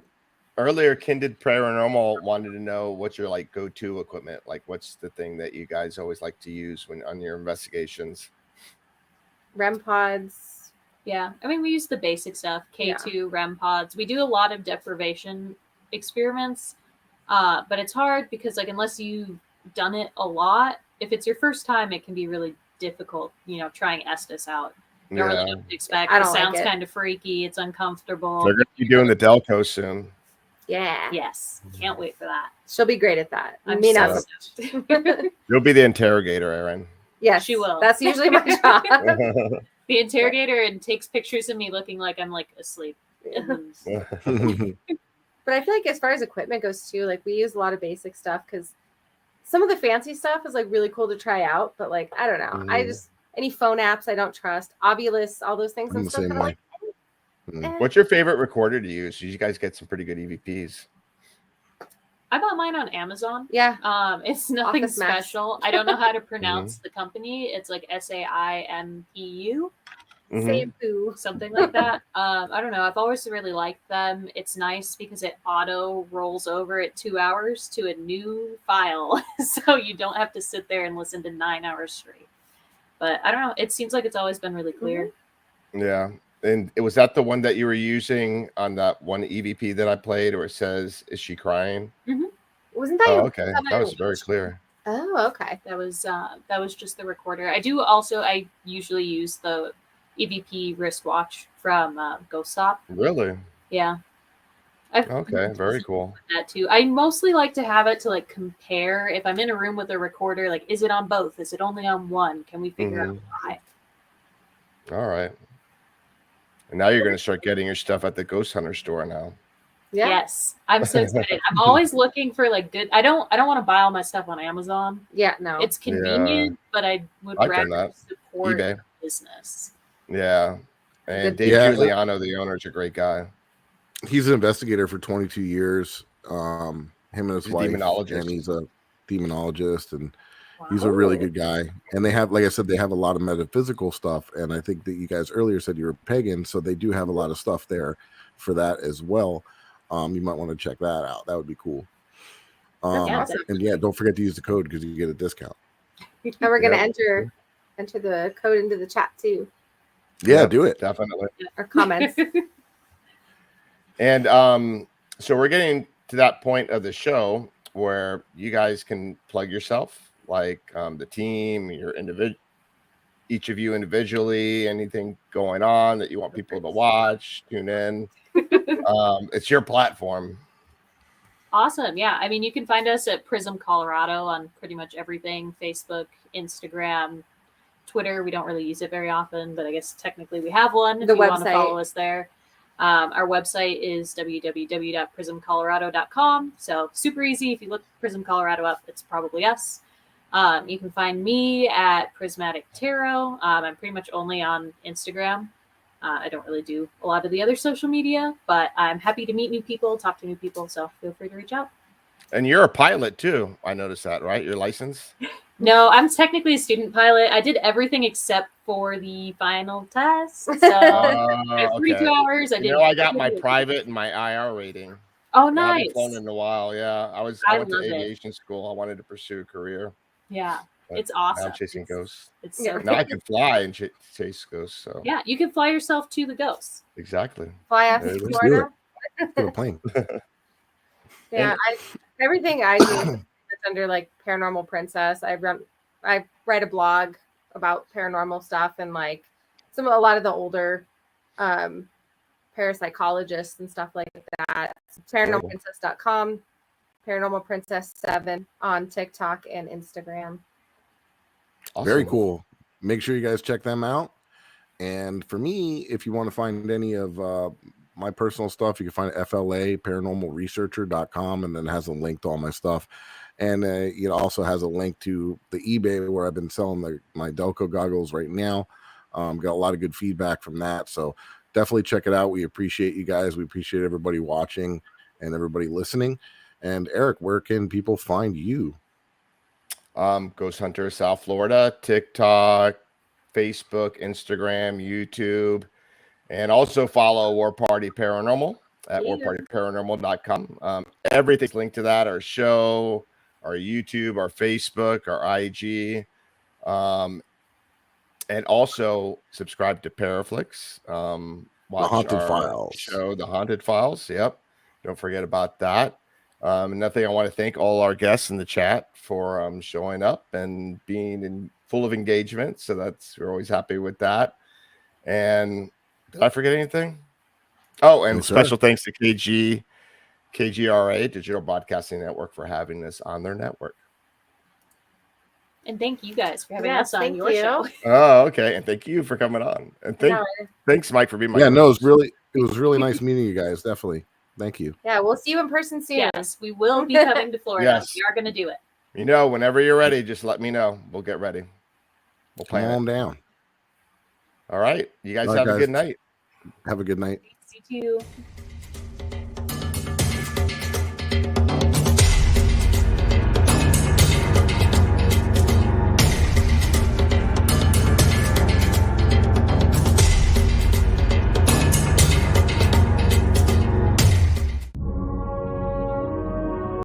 Earlier, Kindred Paranormal wanted to know what's your go-to equipment. What's the thing that you guys always like to use when on your investigations? REM pods. Yeah. I mean, we use the basic stuff. K2, REM pods. We do a lot of deprivation experiments. But it's hard because unless you've done it a lot, if it's your first time, it can be really difficult, trying Estes out. You don't really know what to expect. It sounds kind of freaky. It's uncomfortable. They're going to be doing the Delco soon. Yeah. Yes. Can't wait for that. She'll be great at that. You'll be the interrogator, Eryn. Yes, she will. That's usually my job. The interrogator and takes pictures of me looking like I'm asleep. But I feel as far as equipment goes too, we use a lot of basic stuff because some of the fancy stuff is really cool to try out. But I don't know. I just any phone apps I don't trust. Ovilus, all those things. I'm the same way. What's your favorite recorder to use? You guys get some pretty good EVPs. I bought mine on Amazon. Yeah. It's nothing special. I don't know how to pronounce the company. It's SAIMPU. Sampu. Something like that. I don't know. I've always really liked them. It's nice because it auto rolls over at 2 hours to a new file. So you don't have to sit there and listen to 9 hours straight. But I don't know. It seems like it's always been really clear. Yeah. And was that the one that you were using on that one EVP that I played where it says, "Is she crying?" Mm-hmm. Wasn't that? Okay. That was very clear. Oh, okay. That was just the recorder. I usually use the EVP wristwatch from Ghost Stop. Really? Yeah. Okay, very cool. That too. I mostly like to have it to compare if I'm in a room with a recorder. Is it on both? Is it only on one? Can we figure out why? All right. And now you're going to start getting your stuff at the Ghost Hunter store now. Yeah. Yes, I'm so excited. I'm always looking for good. I don't want to buy all my stuff on Amazon. Yeah, no. It's convenient, but I would rather support eBay. Business. Yeah, and Dave Giuliano, the owner, is a great guy. He's an investigator for 22 years. Him and his wife, and he's a demonologist, and he's a really good guy. And they have, like I said, they have a lot of metaphysical stuff. And I think that you guys earlier said you were pagan, so they do have a lot of stuff there for that as well. You might want to check that out. That would be cool. And don't forget to use the code because you get a discount. And we're gonna Yep. enter the code into the chat too, Yeah, Yep, do it. definitely. or comments. And so we're getting to that point of the show where you guys can plug yourself, like the team, your individual, each of you individually, anything going on that you want people to watch, tune in. It's your platform. Awesome. Yeah. I mean, you can find us at Prism Colorado on pretty much everything: Facebook, Instagram, Twitter. We don't really use it very often, but I guess technically we have one if The you want to website. follow us there. Our website is www.prismcolorado.com. So super easy. If you look Prism Colorado up, it's probably us. You can find me at Prismatic Tarot. I'm pretty much only on Instagram. I don't really do a lot of the other social media, but I'm happy to meet new people, talk to new people. So feel free to reach out. And you're a pilot too. I noticed that, right? Your license. No, I'm technically a student pilot. I did everything except for the final test. So I have 42 hours. I did. I got my private and my IR rating. Oh, I haven't flown nice. in a while. Yeah, I went to love it. aviation school. I wanted to pursue a career. Yeah, But it's now awesome. I'm chasing ghosts. It's so Now I cool. can fly and chase ghosts. So Yeah, you can fly yourself to the ghosts. exactly. Fly out There to it is. Florida. Put a plane. Yeah, everything I do is under like Paranormal Princess. I write a blog about paranormal stuff and like a lot of the older parapsychologists and stuff like that. Paranormalprincess.com, Paranormal Princess 7 on TikTok and Instagram. Awesome. Very cool. Make sure you guys check them out. And for me, if you want to find any of my personal stuff, you can find it FLA, paranormalresearcher.com, and then it has a link to all my stuff. And it also has a link to the eBay where I've been selling my Delco goggles right now. Got a lot of good feedback from that. So definitely check it out. We appreciate you guys. We appreciate everybody watching and everybody listening. And Eric, where can people find you? Ghost Hunter South Florida, TikTok, Facebook, Instagram, YouTube, and also follow War Party Paranormal at warpartyparanormal.com. Everything's linked to that, our show, our YouTube, our Facebook, our IG, and also subscribe to Paraflix. Watch Haunted our Files show, The Haunted Files. Yep, don't forget about that. Another thing, I want to thank all our guests in the chat for showing up and being full of engagement. So we're always happy with that. And did I forget anything? Oh, and special thanks to KGRA, Digital Broadcasting Network, for having us on their network. And thank you guys for having us on your show. Oh, okay. And thank you for coming on. And thanks, Mike, for being my it was really nice meeting you guys. Definitely. Thank you. Yeah, we'll see you in person soon. Yes, we will be coming to Florida. Yes. We are going to do it. Whenever you're ready, just let me know. We'll get ready. We'll plan Calm down. All right. You guys have a good night. Have a good night. You too.